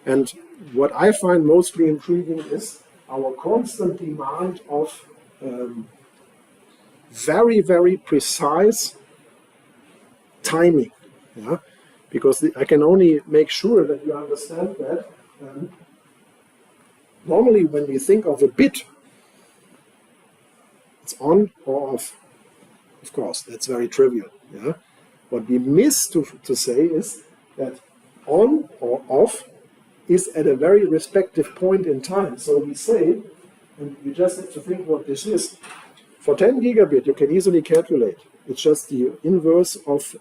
And what I find mostly intriguing is our constant demand of very, very precise timing. Yeah? Because I can only make sure that you understand that normally when we think of a bit, it's on or off. Of course, that's very trivial. Yeah? What we miss to say is that on or off is at a very respective point in time. So we say, and you just have to think what this is. For 10 gigabit, you can easily calculate. It's just the inverse of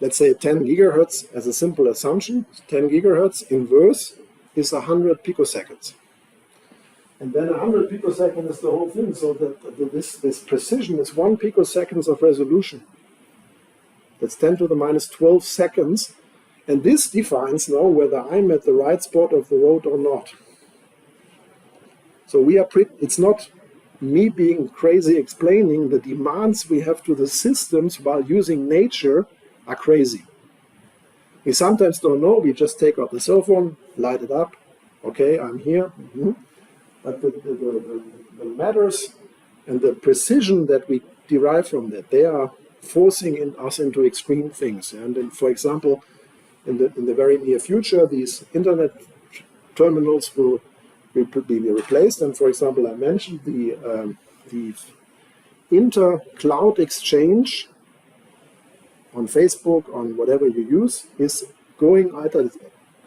let's say 10 gigahertz as a simple assumption. 10 gigahertz inverse is 100 picoseconds. And then 100 picoseconds is the whole thing. So that this precision is 1 picoseconds of resolution. That's 10 to the minus 12 seconds. And this defines now whether I'm at the right spot of the road or not. So it's not me being crazy explaining the demands we have to the systems while using nature are crazy. We sometimes don't know, we just take out the cell phone, light it up, okay, I'm here. But the matters and the precision that we derive from that, they are forcing us into extreme things. And then, for example, in the very near future, these internet terminals will be replaced. And for example, I mentioned the inter-cloud exchange on Facebook, on whatever you use, is going either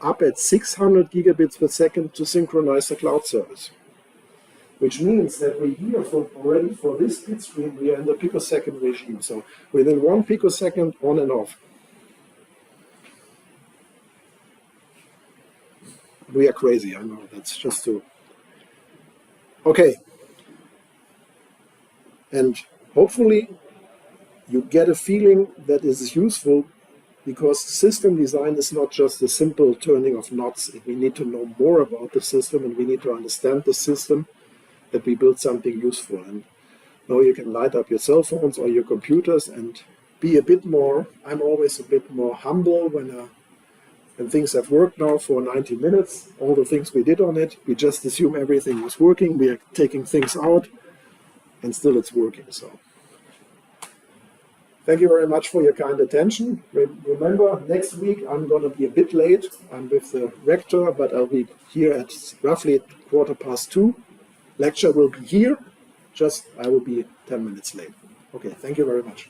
up at 600 gigabits per second to synchronize the cloud service. Which means that we here already for this bit stream, we are in the picosecond regime. So within 1 picosecond on and off. We are crazy, I know, that's just to... Okay. And hopefully you get a feeling that is useful, because system design is not just a simple turning of knots. We need to know more about the system, and we need to understand the system, that we build something useful. And now you can light up your cell phones or your computers and be a bit more, I'm always a bit more humble when things have worked now for 90 minutes, all the things we did on it, we just assume everything was working, we are taking things out, and still it's working. So thank you very much for your kind attention. Remember, next week I'm going to be a bit late. I'm with the rector, but I'll be here at roughly 2:15. Lecture will be here, just I will be 10 minutes late. Okay, thank you very much.